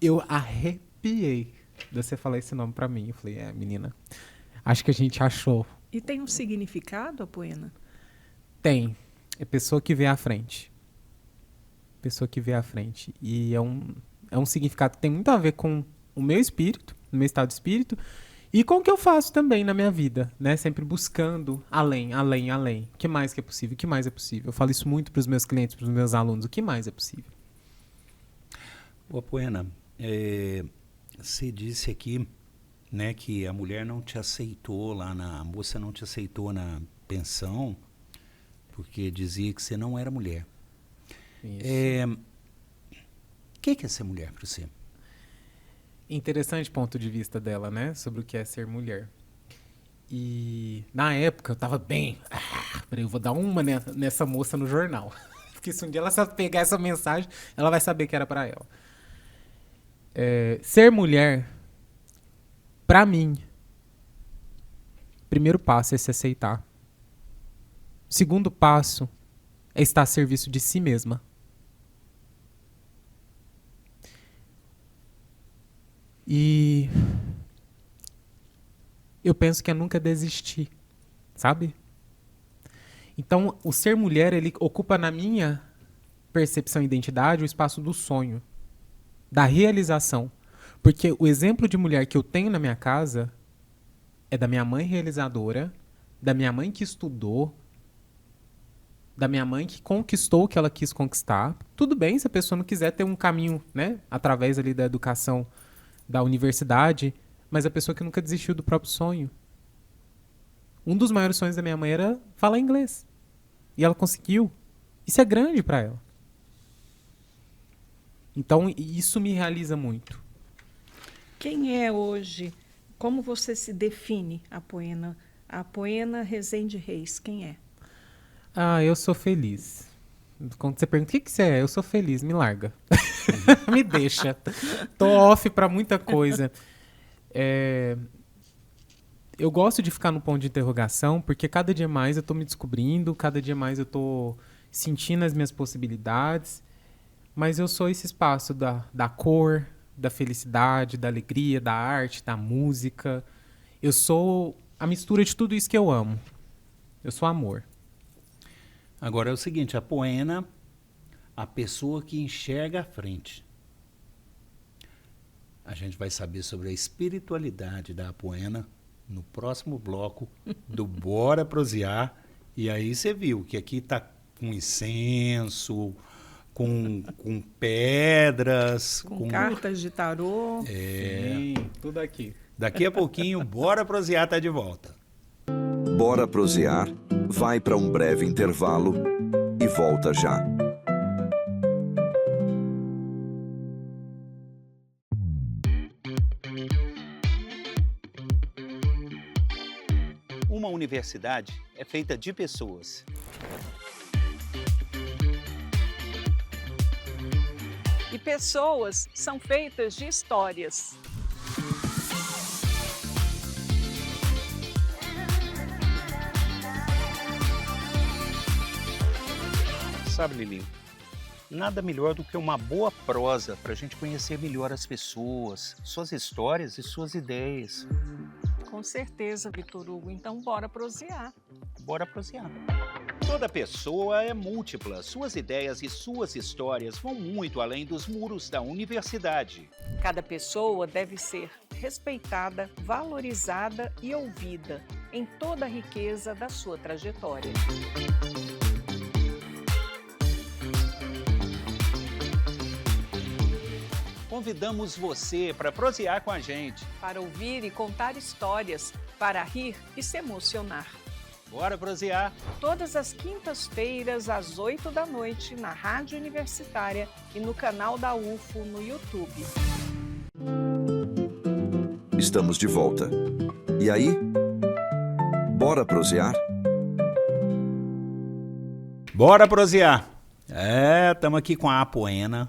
eu arrepiei. de você falar esse nome pra mim. Eu falei, menina, acho que a gente achou. E tem um significado, Apoena? Tem. É pessoa que vê à frente. Pessoa que vê à frente. E é um significado que tem muito a ver com o meu espírito, o meu estado de espírito, e com o que eu faço também na minha vida, né? Sempre buscando além, além, além. O que mais que é possível? O que mais é possível? Eu falo isso muito para os meus clientes, para os meus alunos. O que mais é possível? Ô, Apoena, você disse aqui, né, que a mulher não te aceitou a moça não te aceitou na pensão, porque dizia que você não era mulher. Isso. O que é ser mulher para você? Interessante ponto de vista dela, né? Sobre o que é ser mulher. E na época eu tava bem. Peraí, eu vou dar uma nessa moça no jornal. Porque se um dia ela pegar essa mensagem, ela vai saber que era pra ela. Ser mulher, pra mim, primeiro passo é se aceitar. Segundo passo é estar a serviço de si mesma. E eu penso que é nunca desistir, sabe? Então, o ser mulher, ele ocupa na minha percepção e identidade o espaço do sonho, da realização. Porque o exemplo de mulher que eu tenho na minha casa é da minha mãe realizadora, da minha mãe que estudou, da minha mãe que conquistou o que ela quis conquistar. Tudo bem se a pessoa não quiser ter um caminho, né, através ali da educação da universidade, mas a pessoa que nunca desistiu do próprio sonho. Um dos maiores sonhos da minha mãe era falar inglês. E ela conseguiu. Isso é grande para ela. Então, isso me realiza muito. Quem é hoje? Como você se define, Apoena? A Apoena Rezende Reis, quem é? Eu sou feliz. Quando você pergunta, o que você é? Eu sou feliz, me larga. Me deixa. Tô off pra muita coisa. Eu gosto de ficar no ponto de interrogação, porque cada dia mais eu tô me descobrindo, cada dia mais eu tô sentindo as minhas possibilidades, mas eu sou esse espaço da cor, da felicidade, da alegria, da arte, da música. Eu sou a mistura de tudo isso que eu amo. Eu sou amor. Agora é o seguinte, a Apoena, a pessoa que enxerga à frente. A gente vai saber sobre a espiritualidade da Apoena no próximo bloco do Bora Prosear. E aí você viu que aqui tá com incenso, com pedras, com cartas de tarô. Sim, tudo aqui. Daqui a pouquinho, Bora Prosear tá de volta. Bora Prosear vai para um breve intervalo e volta já. Uma universidade é feita de pessoas. E pessoas são feitas de histórias. Sabe, Lili, nada melhor do que uma boa prosa para a gente conhecer melhor as pessoas, suas histórias e suas ideias. Com certeza, Vitor Hugo. Então, bora prosear. Bora prosear. Toda pessoa é múltipla. Suas ideias e suas histórias vão muito além dos muros da universidade. Cada pessoa deve ser respeitada, valorizada e ouvida em toda a riqueza da sua trajetória. Convidamos você para prosear com a gente. Para ouvir e contar histórias, para rir e se emocionar. Bora prosear! Todas as quintas-feiras, às 8 da noite, na Rádio Universitária e no canal da UFO no YouTube. Estamos de volta. E aí? Bora prosear? Bora prosear! Estamos aqui com a Apoena,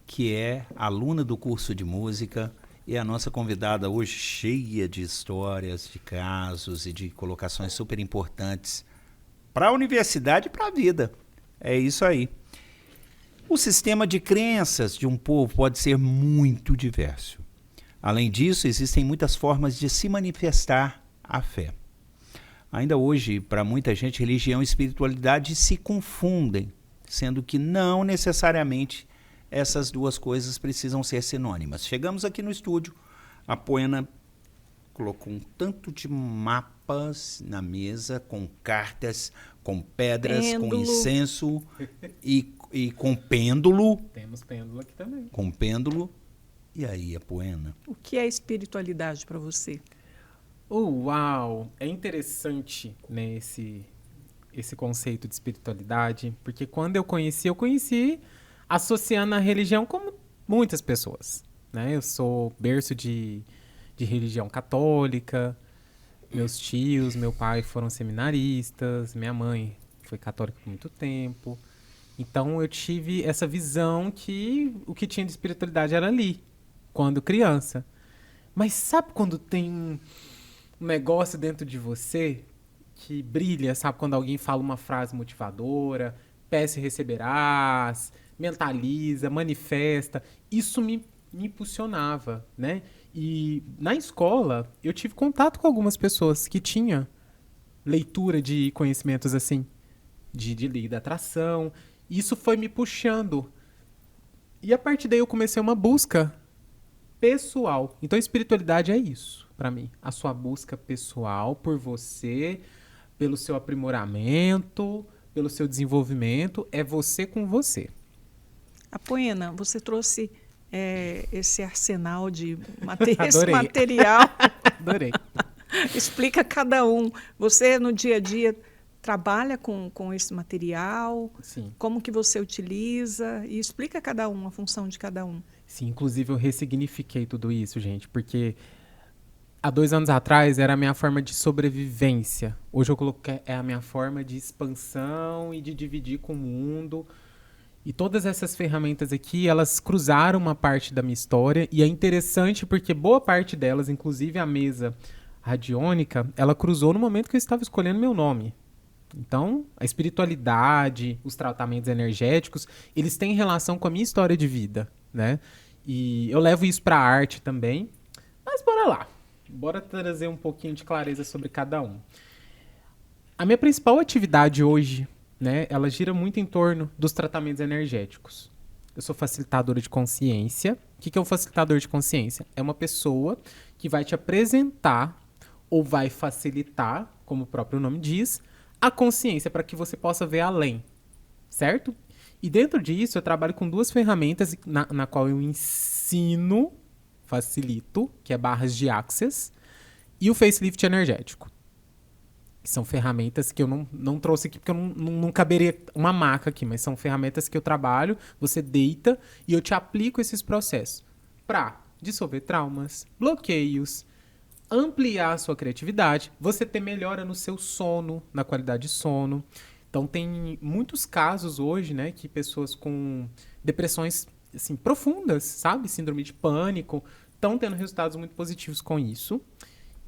que é aluna do curso de música e a nossa convidada hoje cheia de histórias, de casos e de colocações super importantes para a universidade e para a vida. É isso aí. O sistema de crenças de um povo pode ser muito diverso. Além disso, existem muitas formas de se manifestar a fé. Ainda hoje, para muita gente, religião e espiritualidade se confundem, sendo que não necessariamente essas duas coisas precisam ser sinônimas. Chegamos aqui no estúdio, a Poena colocou um tanto de mapas na mesa, com cartas, com pedras, pêndulo. Com incenso e com pêndulo. Temos pêndulo aqui também. Com pêndulo. E aí, a Poena? O que é espiritualidade para você? Uau! É interessante, né, esse conceito de espiritualidade, porque quando eu conheci associando a religião como muitas pessoas, né? Eu sou berço de religião católica, meus tios, meu pai foram seminaristas, minha mãe foi católica por muito tempo. Então eu tive essa visão que o que tinha de espiritualidade era ali, quando criança. Mas sabe quando tem um negócio dentro de você que brilha, sabe? Quando alguém fala uma frase motivadora, peça e receberás, mentaliza, manifesta. Isso me impulsionava, né? E na escola, eu tive contato com algumas pessoas que tinham leitura de conhecimentos assim, de lei da atração. Isso foi me puxando. E a partir daí eu comecei uma busca pessoal. Então, espiritualidade é isso, para mim. A sua busca pessoal por você, pelo seu aprimoramento, pelo seu desenvolvimento. É você com você. Apoena, você trouxe esse arsenal de esse Adorei. material. Adorei. Explica cada um. Você, no dia a dia, trabalha com esse material? Sim. Como que você utiliza? E explica cada um, a função de cada um. Sim, inclusive eu ressignifiquei tudo isso, gente, porque há 2 anos atrás era a minha forma de sobrevivência. Hoje eu coloquei a minha forma de expansão e de dividir com o mundo. E todas essas ferramentas aqui, elas cruzaram uma parte da minha história. E é interessante porque boa parte delas, inclusive a mesa radiônica, ela cruzou no momento que eu estava escolhendo meu nome. Então, a espiritualidade, os tratamentos energéticos, eles têm relação com a minha história de vida, né? E eu levo isso para a arte também. Mas bora lá. Bora trazer um pouquinho de clareza sobre cada um. A minha principal atividade hoje, né, ela gira muito em torno dos tratamentos energéticos. Eu sou facilitadora de consciência. O que é um facilitador de consciência? É uma pessoa que vai te apresentar ou vai facilitar, como o próprio nome diz, a consciência para que você possa ver além, certo? E dentro disso eu trabalho com 2 ferramentas na qual eu ensino, facilito, que é barras de Access, e o facelift energético. Que são ferramentas que eu não trouxe aqui porque eu não caberia uma maca aqui, mas são ferramentas que eu trabalho, você deita e eu te aplico esses processos para dissolver traumas, bloqueios, ampliar a sua criatividade, você ter melhora no seu sono, na qualidade de sono. Então tem muitos casos hoje, né, que pessoas com depressões assim, profundas, sabe? Síndrome de pânico, estão tendo resultados muito positivos com isso.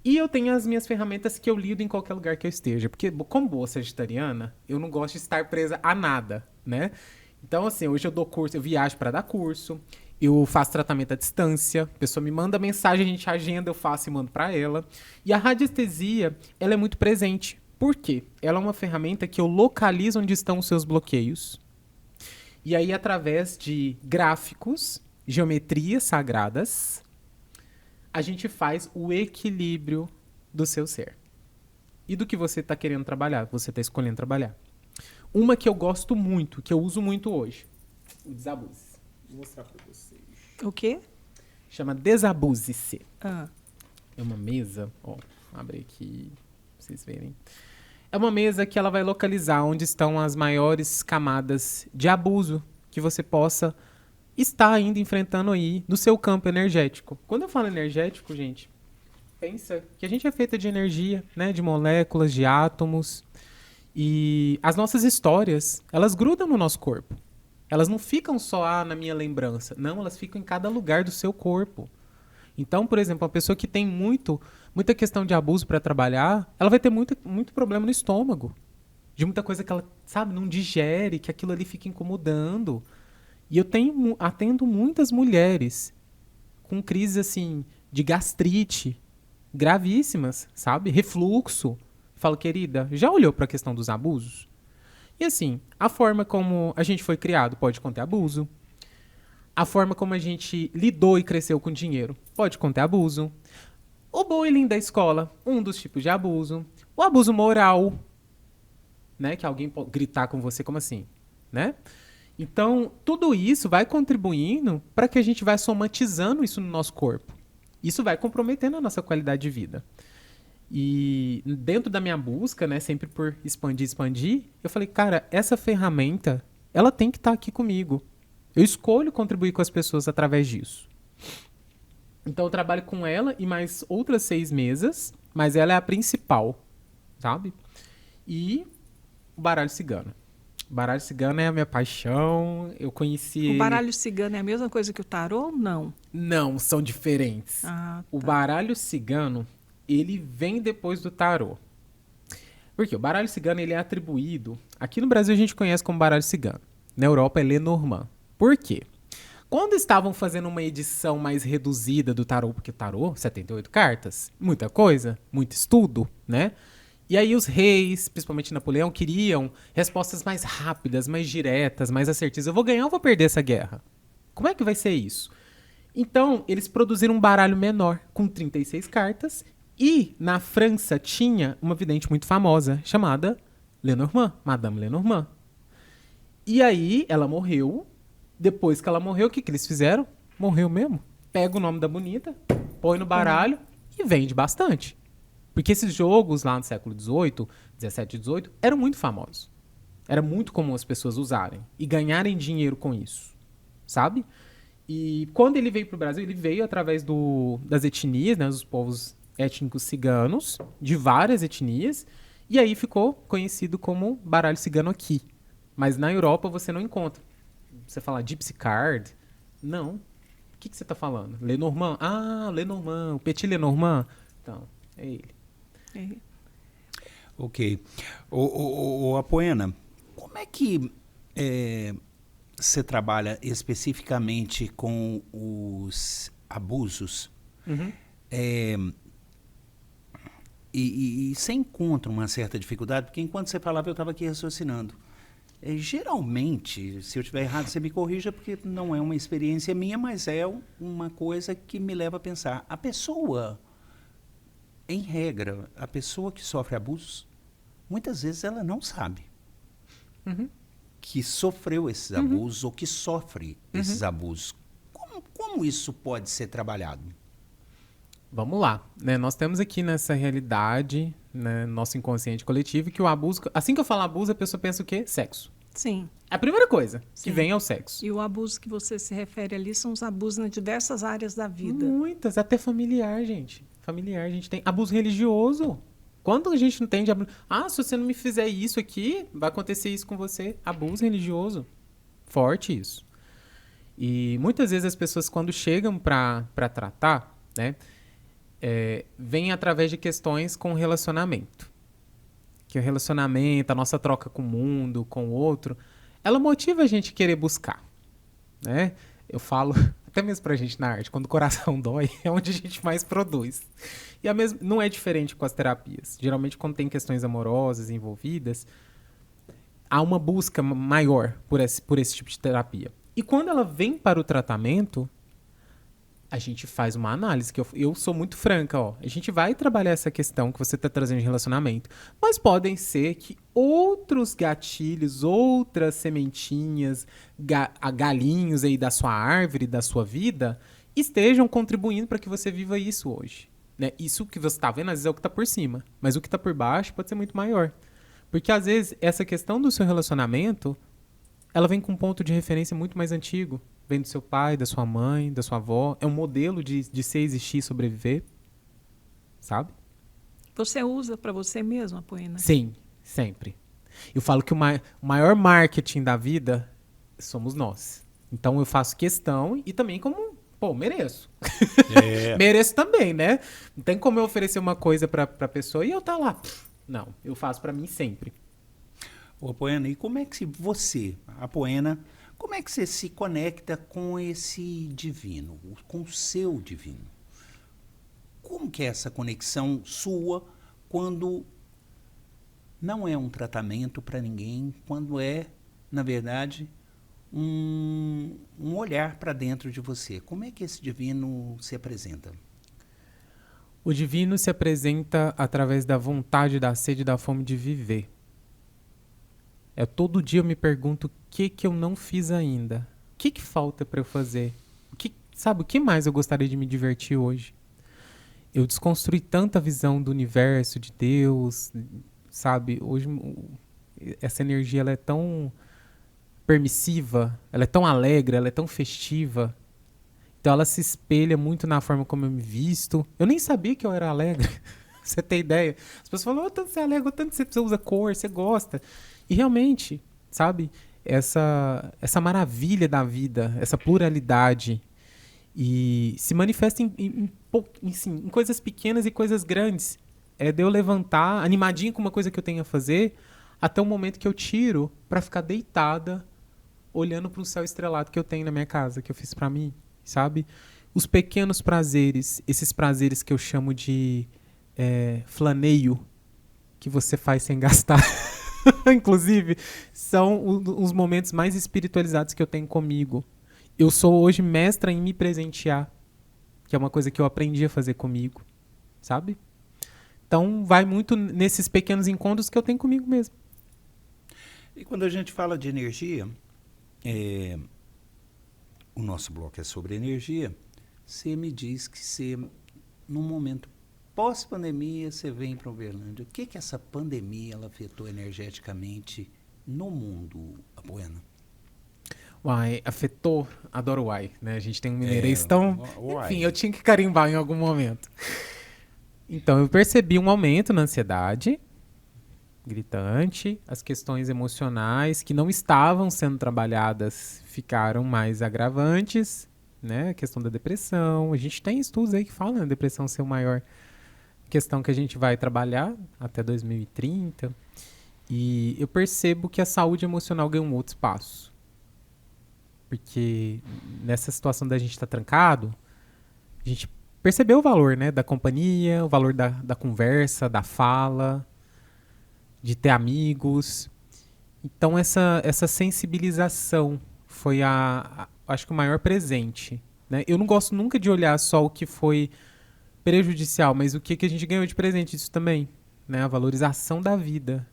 E eu tenho as minhas ferramentas que eu lido em qualquer lugar que eu esteja. Porque, como boa sagitariana, eu não gosto de estar presa a nada, né? Então, assim, hoje eu dou curso, eu viajo para dar curso, eu faço tratamento à distância, a pessoa me manda mensagem, a gente agenda, eu faço e mando para ela. E a radiestesia, ela é muito presente. Por quê? Ela é uma ferramenta que eu localizo onde estão os seus bloqueios. E aí, através de gráficos, geometrias sagradas, a gente faz o equilíbrio do seu ser. E do que você está querendo trabalhar, você está escolhendo trabalhar. Uma que eu gosto muito, que eu uso muito hoje, o desabuse. Vou mostrar para vocês. O quê? Chama Desabuse-se. Ah. É uma mesa, ó, abre aqui pra vocês verem. É uma mesa que ela vai localizar onde estão as maiores camadas de abuso que você possa estar ainda enfrentando aí no seu campo energético. Quando eu falo energético, gente, pensa que a gente é feita de energia, né, de moléculas, de átomos, e as nossas histórias, elas grudam no nosso corpo. Elas não ficam só na minha lembrança, não, elas ficam em cada lugar do seu corpo. Então, por exemplo, uma pessoa que tem muita questão de abuso para trabalhar, ela vai ter muito problema no estômago. De muita coisa que ela, sabe, não digere, que aquilo ali fica incomodando. E eu atendo muitas mulheres com crises, assim, de gastrite, gravíssimas, sabe? Refluxo. Falo, querida, já olhou para a questão dos abusos? E assim, a forma como a gente foi criado pode conter abuso. A forma como a gente lidou e cresceu com dinheiro pode conter abuso. O bullying da escola, um dos tipos de abuso. O abuso moral, né? Que alguém pode gritar com você, como assim? Né? Então, tudo isso vai contribuindo para que a gente vai somatizando isso no nosso corpo. Isso vai comprometendo a nossa qualidade de vida. E dentro da minha busca, né, sempre por expandir, eu falei, cara, essa ferramenta, ela tem que estar aqui comigo. Eu escolho contribuir com as pessoas através disso. Então eu trabalho com ela e mais outras 6 mesas, mas ela é a principal, sabe? E o baralho cigano. O baralho cigano é a minha paixão, eu conheci ele... O baralho cigano é a mesma coisa que o tarô ou não? Não, são diferentes. Ah, tá. O baralho cigano, ele vem depois do tarô. Porque o baralho cigano, ele é atribuído... Aqui no Brasil a gente conhece como baralho cigano. Na Europa é Lenormand. Por quê? Quando estavam fazendo uma edição mais reduzida do tarô, porque tarô, 78 cartas, muita coisa, muito estudo, né? E aí os reis, principalmente Napoleão, queriam respostas mais rápidas, mais diretas, mais assertivas. Eu vou ganhar ou vou perder essa guerra? Como é que vai ser isso? Então, eles produziram um baralho menor, com 36 cartas, e na França tinha uma vidente muito famosa, chamada Lenormand, Madame Lenormand. E aí, ela morreu. Depois que ela morreu, o que eles fizeram? Morreu mesmo. Pega o nome da bonita, põe no baralho e vende bastante. Porque esses jogos lá no século XVIII, XVII e XVIII, eram muito famosos. Era muito comum as pessoas usarem e ganharem dinheiro com isso, sabe? E quando ele veio para o Brasil, ele veio através das etnias, né, dos povos étnicos ciganos, de várias etnias, e aí ficou conhecido como baralho cigano aqui. Mas na Europa você não encontra. Você fala Gypsy Card? Não. O que você está falando? Lenormand? Ah, Lenormand, o Petit Lenormand. Então, é ele. É. Ok. O Apoena, como é que você trabalha especificamente com os abusos? Uhum. E você encontra uma certa dificuldade? Porque enquanto você falava, eu estava aqui raciocinando. Geralmente, se eu estiver errado, você me corrija, porque não é uma experiência minha, mas é uma coisa que me leva a pensar. A pessoa, em regra, a pessoa que sofre abusos, muitas vezes ela não sabe que sofreu esses abusos ou que sofre esses abusos. Como isso pode ser trabalhado? Vamos lá, né? Nós temos aqui nessa realidade, né, nosso inconsciente coletivo, que o abuso... Assim que eu falo abuso, a pessoa pensa o quê? Sexo. Sim. A primeira coisa Sim. que vem é o sexo. E o abuso que você se refere ali são os abusos em diversas áreas da vida. Muitas, até familiar, gente. Familiar, a gente tem abuso religioso. Quanto a gente não tem de abuso? Ah, se você não me fizer isso aqui, vai acontecer isso com você. Abuso religioso. Forte isso. E muitas vezes as pessoas, quando chegam para tratar, né, vem através de questões com relacionamento. Que o relacionamento, a nossa troca com o mundo, com o outro, ela motiva a gente a querer buscar, né? Eu falo, até mesmo pra gente na arte, quando o coração dói, é onde a gente mais produz. E não é diferente com as terapias. Geralmente, quando tem questões amorosas envolvidas, há uma busca maior por esse tipo de terapia. E quando ela vem para o tratamento, a gente faz uma análise, que eu sou muito franca, ó. A gente vai trabalhar essa questão que você está trazendo de relacionamento, mas podem ser que outros gatilhos, outras sementinhas, galinhos aí da sua árvore, da sua vida, estejam contribuindo para que você viva isso hoje, né? Isso que você está vendo, às vezes, é o que está por cima, mas o que está por baixo pode ser muito maior. Porque, às vezes, essa questão do seu relacionamento, ela vem com um ponto de referência muito mais antigo. Vem do seu pai, da sua mãe, da sua avó. É um modelo de ser, existir, sobreviver. Sabe? Você usa para você mesmo, Apoena? Sim, sempre. Eu falo que o maior marketing da vida somos nós. Então eu faço questão e também como... Pô, mereço. Mereço também, né? Não tem como eu oferecer uma coisa pra pessoa e eu tá lá. Não, eu faço pra mim sempre. Ô, Apoena, e como é que você, Apoena, como é que você se conecta com esse divino, com o seu divino? Como que é essa conexão sua quando não é um tratamento para ninguém, quando é, na verdade, um olhar para dentro de você? Como é que esse divino se apresenta? O divino se apresenta através da vontade, da sede e da fome de viver. Todo dia eu me pergunto o que eu não fiz ainda. O que falta para eu fazer? O que mais eu gostaria de me divertir hoje? Eu desconstruí tanta visão do universo, de Deus, sabe? Hoje essa energia ela é tão permissiva, ela é tão alegre, ela é tão festiva. Então ela se espelha muito na forma como eu me visto. Eu nem sabia que eu era alegre. Você tem ideia? As pessoas falam, tanto você é alegre, tanto você usa cor, você gosta. E realmente, sabe? Essa maravilha da vida, essa pluralidade. E se manifesta em coisas pequenas e coisas grandes. De eu levantar, animadinho com uma coisa que eu tenho a fazer, até o momento que eu tiro para ficar deitada, olhando para o céu estrelado que eu tenho na minha casa, que eu fiz para mim, sabe? Os pequenos prazeres, esses prazeres que eu chamo de flaneio, que você faz sem gastar, inclusive, são os momentos mais espiritualizados que eu tenho comigo. Eu sou hoje mestra em me presentear, que é uma coisa que eu aprendi a fazer comigo, sabe? Então, vai muito nesses pequenos encontros que eu tenho comigo mesmo. E quando a gente fala de energia, o nosso bloco é sobre energia, você me diz que você, num momento pós-pandemia, você vem para Uberlândia. O que essa pandemia ela afetou energeticamente no mundo, Apoena? Uai, afetou, adoro uai, né? A gente tem um mineirês tão... Enfim, eu tinha que carimbar em algum momento. Então, eu percebi um aumento na ansiedade gritante, as questões emocionais que não estavam sendo trabalhadas ficaram mais agravantes, né? A questão da depressão, a gente tem estudos aí que falam da depressão ser a maior questão que a gente vai trabalhar até 2030, e eu percebo que a saúde emocional ganha um outro espaço. Porque nessa situação da gente estar trancado, a gente percebeu o valor, né, da companhia, o valor da conversa, da fala, de ter amigos. Então essa sensibilização foi acho que o maior presente, né? Eu não gosto nunca de olhar só o que foi prejudicial, mas o que a gente ganhou de presente disso também, né? A valorização da vida.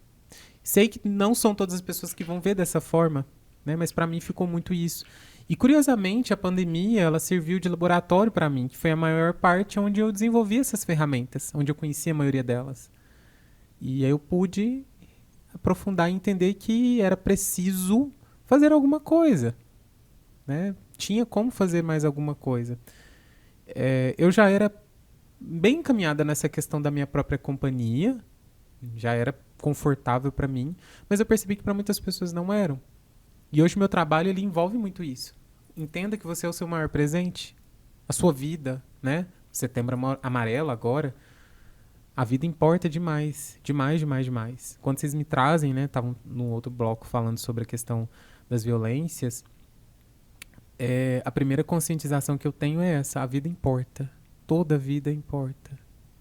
Sei que não são todas as pessoas que vão ver dessa forma, né? Mas para mim ficou muito isso. E curiosamente a pandemia ela serviu de laboratório para mim, que foi a maior parte onde eu desenvolvi essas ferramentas, onde eu conhecia a maioria delas. E aí eu pude aprofundar e entender que era preciso fazer alguma coisa, né? Tinha como fazer mais alguma coisa. Eu já era bem encaminhada nessa questão da minha própria companhia, já era confortável para mim, mas eu percebi que para muitas pessoas não eram. E hoje meu trabalho ele envolve muito isso. Entenda que você é o seu maior presente, a sua vida, né? Setembro Amarelo agora, a vida importa demais, demais, demais, demais. Quando vocês me trazem, né, estavam no outro bloco falando sobre a questão das violências, a primeira conscientização que eu tenho é essa: a vida importa. Toda vida importa.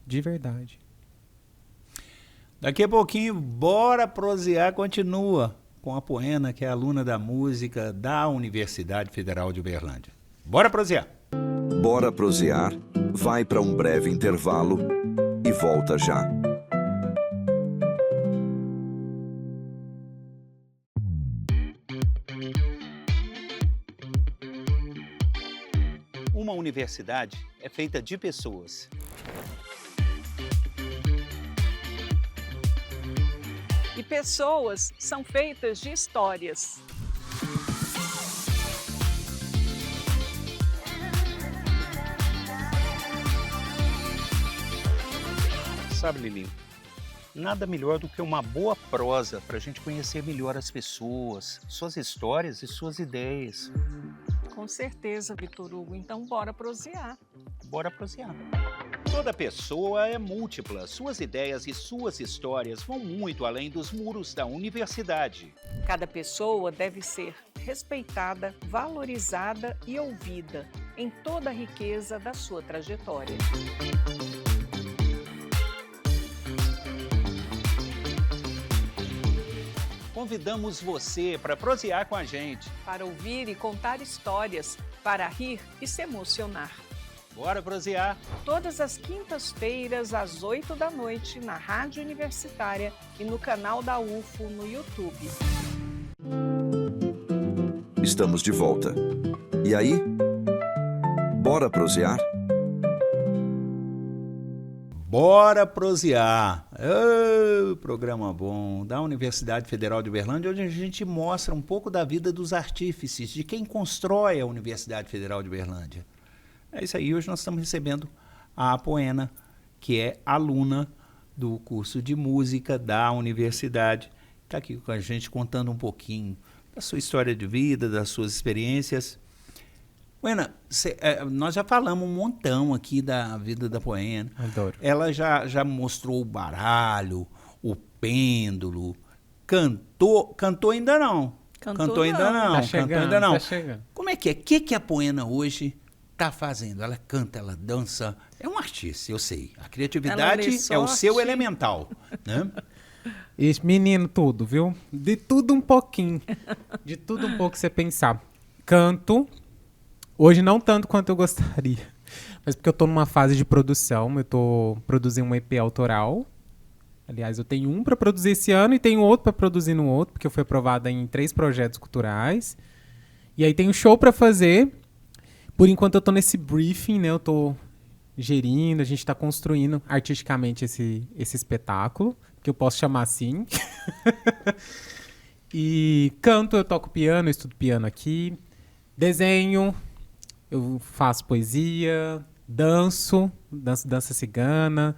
De verdade. Daqui a pouquinho, Bora Prosear continua com a Apoena, que é aluna da música da Universidade Federal de Uberlândia. Bora prosear! Bora Prosear vai para um breve intervalo e volta já. Uma universidade é feita de pessoas. E pessoas são feitas de histórias. Sabe, Lilinho, nada melhor do que uma boa prosa para a gente conhecer melhor as pessoas, suas histórias e suas ideias. Com certeza, Vitor Hugo. Então, bora prosear. Bora prosear. Toda pessoa é múltipla. Suas ideias e suas histórias vão muito além dos muros da universidade. Cada pessoa deve ser respeitada, valorizada e ouvida em toda a riqueza da sua trajetória. convidamos você para prosear com a gente. Para ouvir e contar histórias, para rir e se emocionar. Bora prosear! Todas as quintas-feiras, às 8 da noite, na Rádio Universitária e no canal da UFO no YouTube. Estamos de volta. E aí? Bora prosear? Bora prosear! Programa bom da Universidade Federal de Uberlândia, onde a gente mostra um pouco da vida dos artífices, de quem constrói a Universidade Federal de Uberlândia. É isso aí, hoje nós estamos recebendo a Apoena, que é aluna do curso de música da universidade. Está aqui com a gente contando um pouquinho da sua história de vida, das suas experiências. Apoena, nós já falamos um montão aqui da vida da Apoena. Adoro. Ela já mostrou o baralho, o pêndulo, cantou ainda não. Cantou ainda não. Tá chegando, cantou ainda não. Tá chegando. Como é que é? O que a Apoena hoje está fazendo? Ela canta, ela dança. É um artista, eu sei. A criatividade é o seu elemental, né? Isso, menino, tudo, viu? De tudo um pouquinho. De tudo um pouco você pensar. Canto. Hoje não tanto quanto eu gostaria. Mas porque eu tô numa fase de produção. Eu tô produzindo um EP autoral. Aliás, eu tenho um para produzir esse ano e tenho outro para produzir no outro, porque eu fui aprovada em 3 projetos culturais. E aí tem um show para fazer. Por enquanto eu tô nesse briefing, né? Eu tô gerindo, a gente tá construindo artisticamente esse espetáculo, que eu posso chamar assim. E canto, eu toco piano, eu estudo piano aqui. Desenho, eu faço poesia, dança cigana.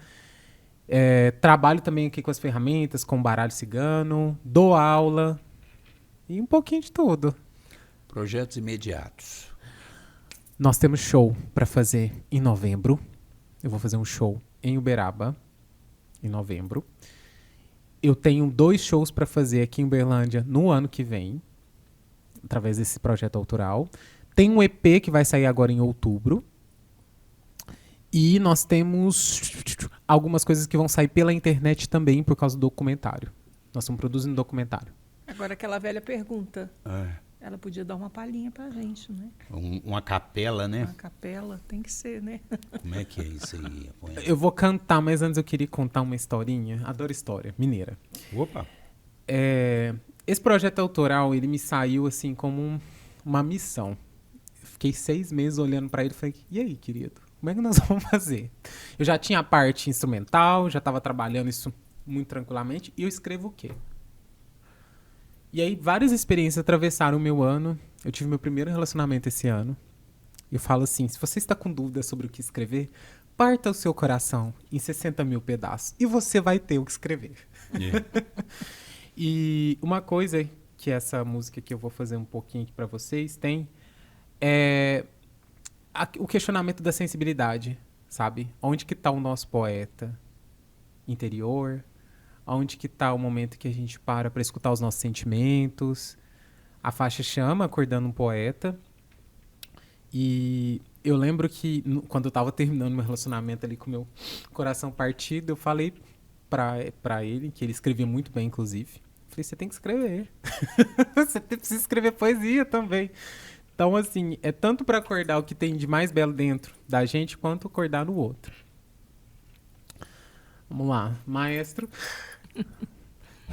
Trabalho também aqui com as ferramentas, com baralho cigano, dou aula e um pouquinho de tudo. Projetos imediatos. Nós temos show para fazer em novembro. Eu vou fazer um show em Uberaba em novembro. Eu tenho 2 shows para fazer aqui em Uberlândia no ano que vem, através desse projeto autoral. Tem um EP que vai sair agora em outubro. E nós temos algumas coisas que vão sair pela internet também por causa do documentário. Nós estamos produzindo documentário. Agora, aquela velha pergunta. Ela podia dar uma palhinha pra gente, né? Uma capela, né? Uma capela, tem que ser, né? Como é que é isso aí? Eu vou cantar, mas antes eu queria contar uma historinha. Adoro história, mineira. Opa! Esse projeto autoral, ele me saiu assim como uma missão. Fiquei 6 meses olhando pra ele e falei, e aí, querido? Como é que nós vamos fazer? Eu já tinha a parte instrumental, já estava trabalhando isso muito tranquilamente. E eu escrevo o quê? E aí, várias experiências atravessaram o meu ano. Eu tive meu primeiro relacionamento esse ano. Eu falo assim, se você está com dúvida sobre o que escrever, parta o seu coração em 60 mil pedaços. E você vai ter o que escrever. Yeah. E uma coisa que essa música que eu vou fazer um pouquinho aqui para vocês tem é o questionamento da sensibilidade, sabe? Onde que está o nosso poeta interior? Onde que está o momento que a gente para escutar os nossos sentimentos? A faixa chama Acordando um Poeta. E eu lembro que quando eu estava terminando meu relacionamento ali com meu coração partido, eu falei para ele, que ele escrevia muito bem, inclusive. Falei, você tem que escrever. Você precisa escrever poesia também. Então, assim, é tanto para acordar o que tem de mais belo dentro da gente, quanto acordar no outro. Vamos lá, maestro.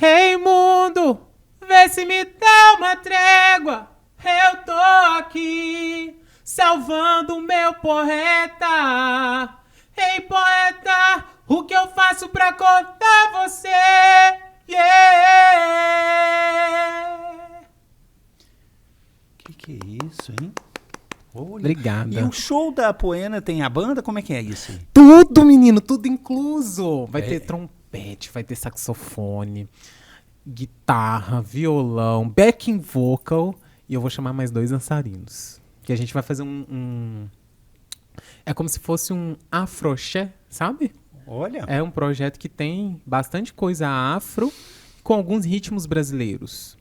Hey, mundo, vê se me dá uma trégua. Eu tô aqui, salvando o meu poeta. Hey, poeta, o que eu faço pra acordar você? Yeah! Que é isso, hein? Olha. Obrigada. E o show da Apoena tem a banda? Como é que é isso aí? Tudo, menino, tudo incluso. Vai ter trompete, vai ter saxofone, guitarra, violão, backing vocal e eu vou chamar mais 2 dançarinos. Que a gente vai fazer é como se fosse um afroché, sabe? Olha. É um projeto que tem bastante coisa afro com alguns ritmos brasileiros.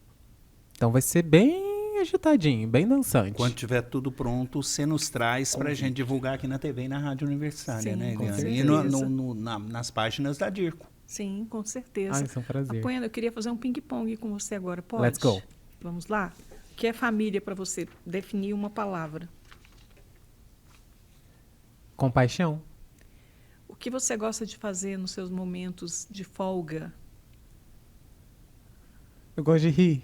Então vai ser bem agitadinho, bem dançante. Quando tiver tudo pronto, você nos traz pra gente divulgar aqui na TV e na Rádio Universitária, sim, né, com Eliane? E nas páginas da DIRCO. Sim, com certeza. Isso é um prazer. Apoena, eu queria fazer um ping-pong com você agora, pode? Let's go. Vamos lá? O que é família para você? Definir uma palavra. Compaixão. O que você gosta de fazer nos seus momentos de folga? Eu gosto de rir.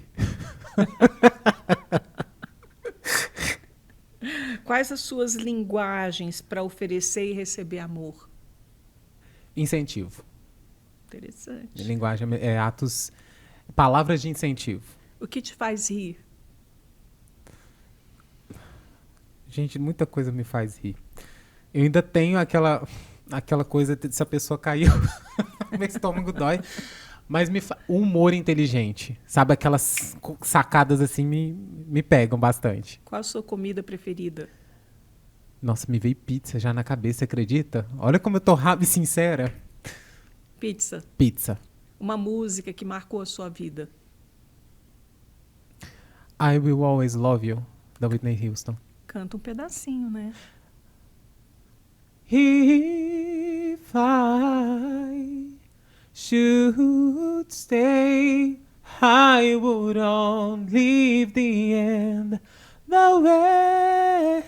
Quais as suas linguagens para oferecer e receber amor? Incentivo. Interessante. Linguagem é atos, palavras de incentivo. O que te faz rir? Gente, muita coisa me faz rir. Eu ainda tenho aquela coisa de se a pessoa caiu, meu estômago dói. Mas o humor inteligente, sabe? Aquelas sacadas assim me pegam bastante. Qual a sua comida preferida? Nossa, me veio pizza já na cabeça, acredita? Olha como eu tô rápida e sincera. Pizza. Pizza. Uma música que marcou a sua vida? I Will Always Love You, da Whitney Houston. Canta um pedacinho, né? If I should stay, I would only leave the end the way.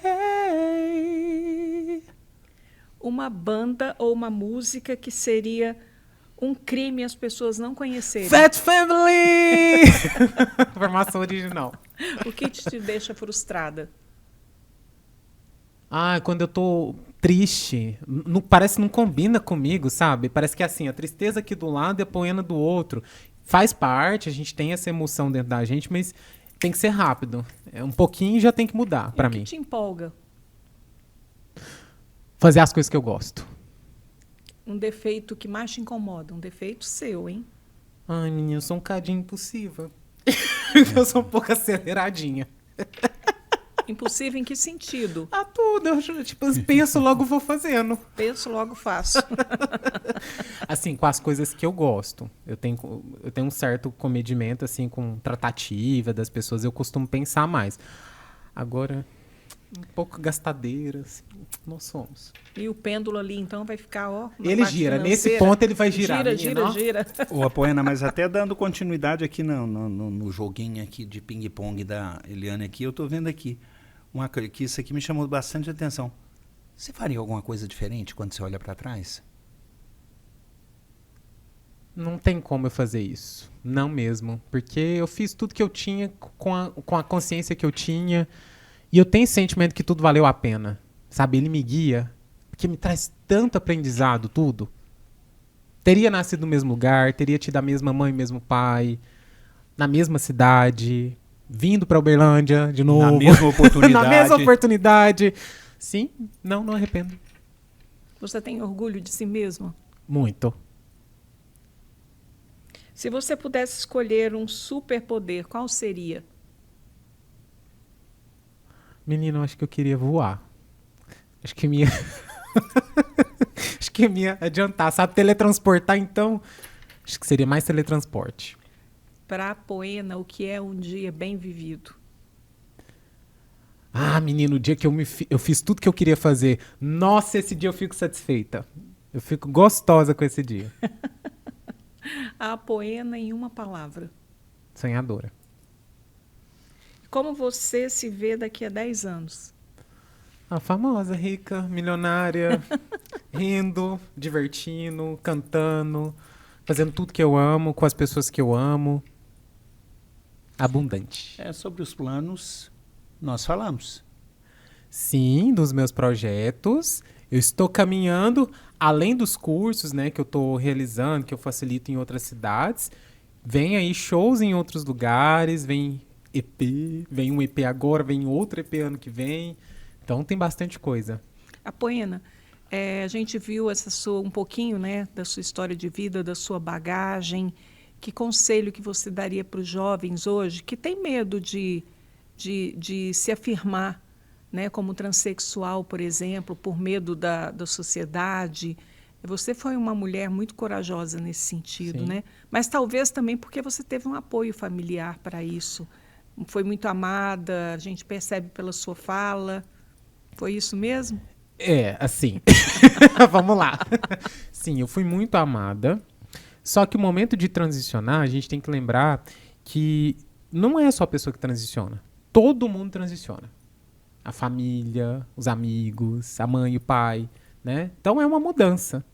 Uma banda ou uma música que seria um crime as pessoas não conhecerem. Fat Family! Formação original. O que te deixa frustrada? Quando eu tô triste, parece que não combina comigo, sabe? Parece que é assim, a tristeza aqui do lado e a poema do outro. Faz parte, a gente tem essa emoção dentro da gente, mas tem que ser rápido. Um pouquinho já tem que mudar pra mim. O que te empolga? Fazer as coisas que eu gosto. Um defeito que mais te incomoda? Um defeito seu, hein? Ai, menina, eu sou um cadinho impulsiva. Eu sou um pouco aceleradinha. Impulsivo em que sentido? Tudo. Eu penso, logo vou fazendo. Penso, logo faço. Assim, com as coisas que eu gosto. Eu tenho um certo comedimento, assim, com tratativa das pessoas. Eu costumo pensar mais. Agora, um pouco gastadeira, assim, nós somos. E o pêndulo ali, então, vai ficar, ele gira. Financeira. Nesse ponto, ele vai girar. Gira. Ô, Apoena, mas até dando continuidade aqui no joguinho aqui de ping-pong da Eliane aqui, eu tô vendo aqui. Que isso aqui me chamou bastante atenção. Você faria alguma coisa diferente quando você olha para trás? Não tem como eu fazer isso. Não mesmo. Porque eu fiz tudo que eu tinha com a consciência que eu tinha. E eu tenho esse sentimento que tudo valeu a pena. Sabe? Ele me guia. Porque me traz tanto aprendizado, tudo. Teria nascido no mesmo lugar. Teria tido a mesma mãe e mesmo pai. Na mesma cidade. Vindo para Uberlândia de novo. Na mesma oportunidade. Na mesma oportunidade. Sim, não arrependo. Você tem orgulho de si mesmo? Muito. Se você pudesse escolher um superpoder, qual seria? Menino, acho que eu queria voar. Acho que me ia adiantar. Sabe teletransportar, então? Acho que seria mais teletransporte. Para a Apoena, o que é um dia bem vivido? Menino, o dia que eu fiz tudo que eu queria fazer. Nossa, esse dia eu fico satisfeita. Eu fico gostosa com esse dia. A Apoena em uma palavra. Sonhadora. Como você se vê daqui a 10 anos? Famosa, rica, milionária, rindo, divertindo, cantando, fazendo tudo que eu amo, com as pessoas que eu amo. Abundante. Sobre os planos, nós falamos. Sim, dos meus projetos. Eu estou caminhando, além dos cursos, né, que eu estou realizando, que eu facilito em outras cidades. Vem aí shows em outros lugares, vem EP, vem um EP agora, vem outro EP ano que vem. Então tem bastante coisa. Apoena, a gente viu um pouquinho, né, da sua história de vida, da sua bagagem. Que conselho que você daria para os jovens hoje que têm medo de se afirmar, né, como transexual, por exemplo, por medo da sociedade? Você foi uma mulher muito corajosa nesse sentido, Sim. né? Mas talvez também porque você teve um apoio familiar para isso. Foi muito amada, a gente percebe pela sua fala. Foi isso mesmo? Assim. Vamos lá. Sim, eu fui muito amada. Só que o momento de transicionar, a gente tem que lembrar que não é só a pessoa que transiciona. Todo mundo transiciona. A família, os amigos, a mãe e o pai, né? Então é uma mudança.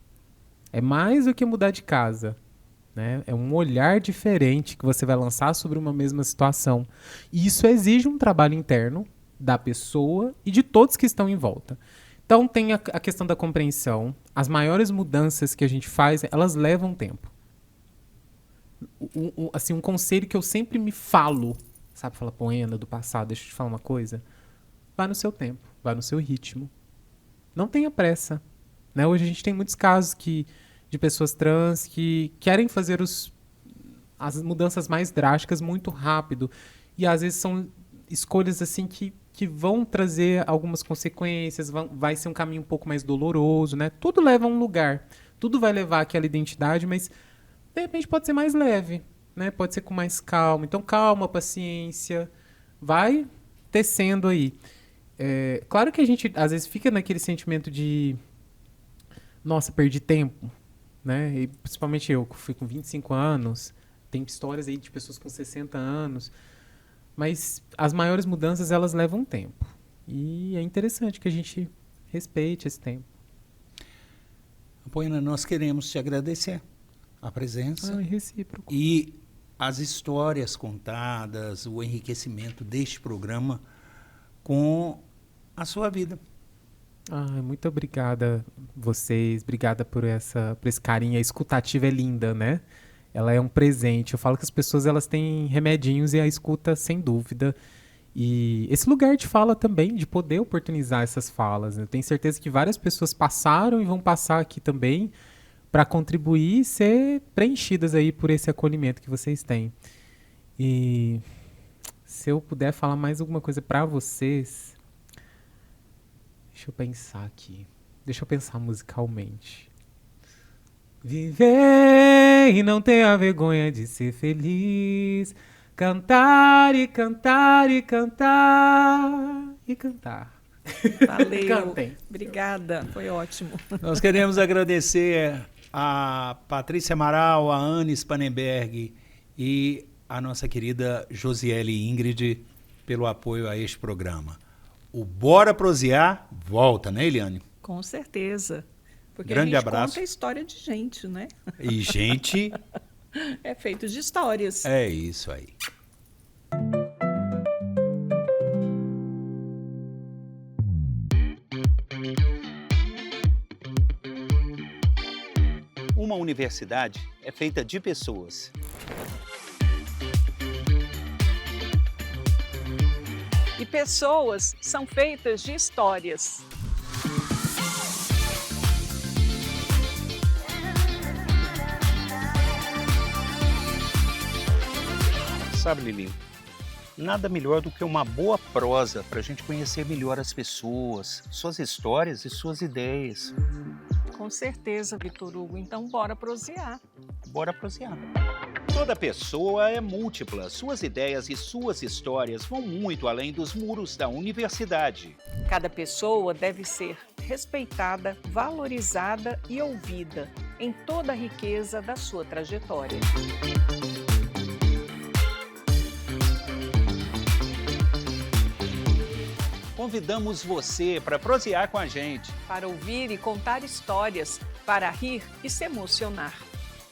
É mais do que mudar de casa, né? É um olhar diferente que você vai lançar sobre uma mesma situação. E isso exige um trabalho interno da pessoa e de todos que estão em volta. Então tem a questão da compreensão. As maiores mudanças que a gente faz, elas levam tempo. Assim, um conselho que eu sempre me falo, sabe? Fala, Poena, do passado, deixa eu te falar uma coisa. Vai no seu tempo, vai no seu ritmo. Não tenha pressa. Né? Hoje a gente tem muitos casos de pessoas trans que querem fazer as mudanças mais drásticas muito rápido. E às vezes são escolhas assim que vão trazer algumas consequências, vai ser um caminho um pouco mais doloroso, né? Tudo leva a um lugar. Tudo vai levar àquela identidade, mas de repente pode ser mais leve, né? Pode ser com mais calma. Então calma, paciência. Vai tecendo aí. Claro que a gente às vezes fica naquele sentimento de nossa, perdi tempo, né? E principalmente eu, que fui com 25 anos, tem histórias aí de pessoas com 60 anos, mas as maiores mudanças, elas levam tempo. E é interessante que a gente respeite esse tempo. Poena, nós queremos te agradecer a presença. É recíproco. E as histórias contadas, o enriquecimento deste programa com a sua vida. Muito obrigada vocês, obrigada por esse carinho. A escutativa é linda, né? Ela é um presente. Eu falo que as pessoas elas têm remedinhos e a escuta, sem dúvida. E esse lugar de fala também, de poder oportunizar essas falas. Né? Eu tenho certeza que várias pessoas passaram e vão passar aqui também para contribuir e ser preenchidas aí por esse acolhimento que vocês têm. E se eu puder falar mais alguma coisa para vocês... Deixa eu pensar aqui. Deixa eu pensar musicalmente. Viver e não ter a vergonha de ser feliz. Cantar e cantar e cantar e cantar. Valeu. Cantem. Obrigada, foi ótimo. Nós queremos agradecer a Patrícia Amaral, a Anne Spanenberg e a nossa querida Josiele Ingrid pelo apoio a este programa. O Bora Prosear volta, né, Eliane? Com certeza. Porque Grande a gente abraço. conta a história de gente, né? E gente... É feito de histórias. É isso aí. Uma universidade é feita de pessoas. E pessoas são feitas de histórias. Sabe, Lili, nada melhor do que uma boa prosa para a gente conhecer melhor as pessoas, suas histórias e suas ideias. Com certeza, Vitor Hugo. Então, bora prosear. Bora prosear. Toda pessoa é múltipla. Suas ideias e suas histórias vão muito além dos muros da universidade. Cada pessoa deve ser respeitada, valorizada e ouvida em toda a riqueza da sua trajetória. Convidamos você para prosear com a gente. Para ouvir e contar histórias, para rir e se emocionar.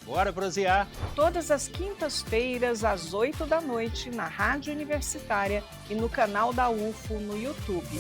Bora prosear! Todas as quintas-feiras, às 8 da noite, na Rádio Universitária e no canal da UFO no YouTube.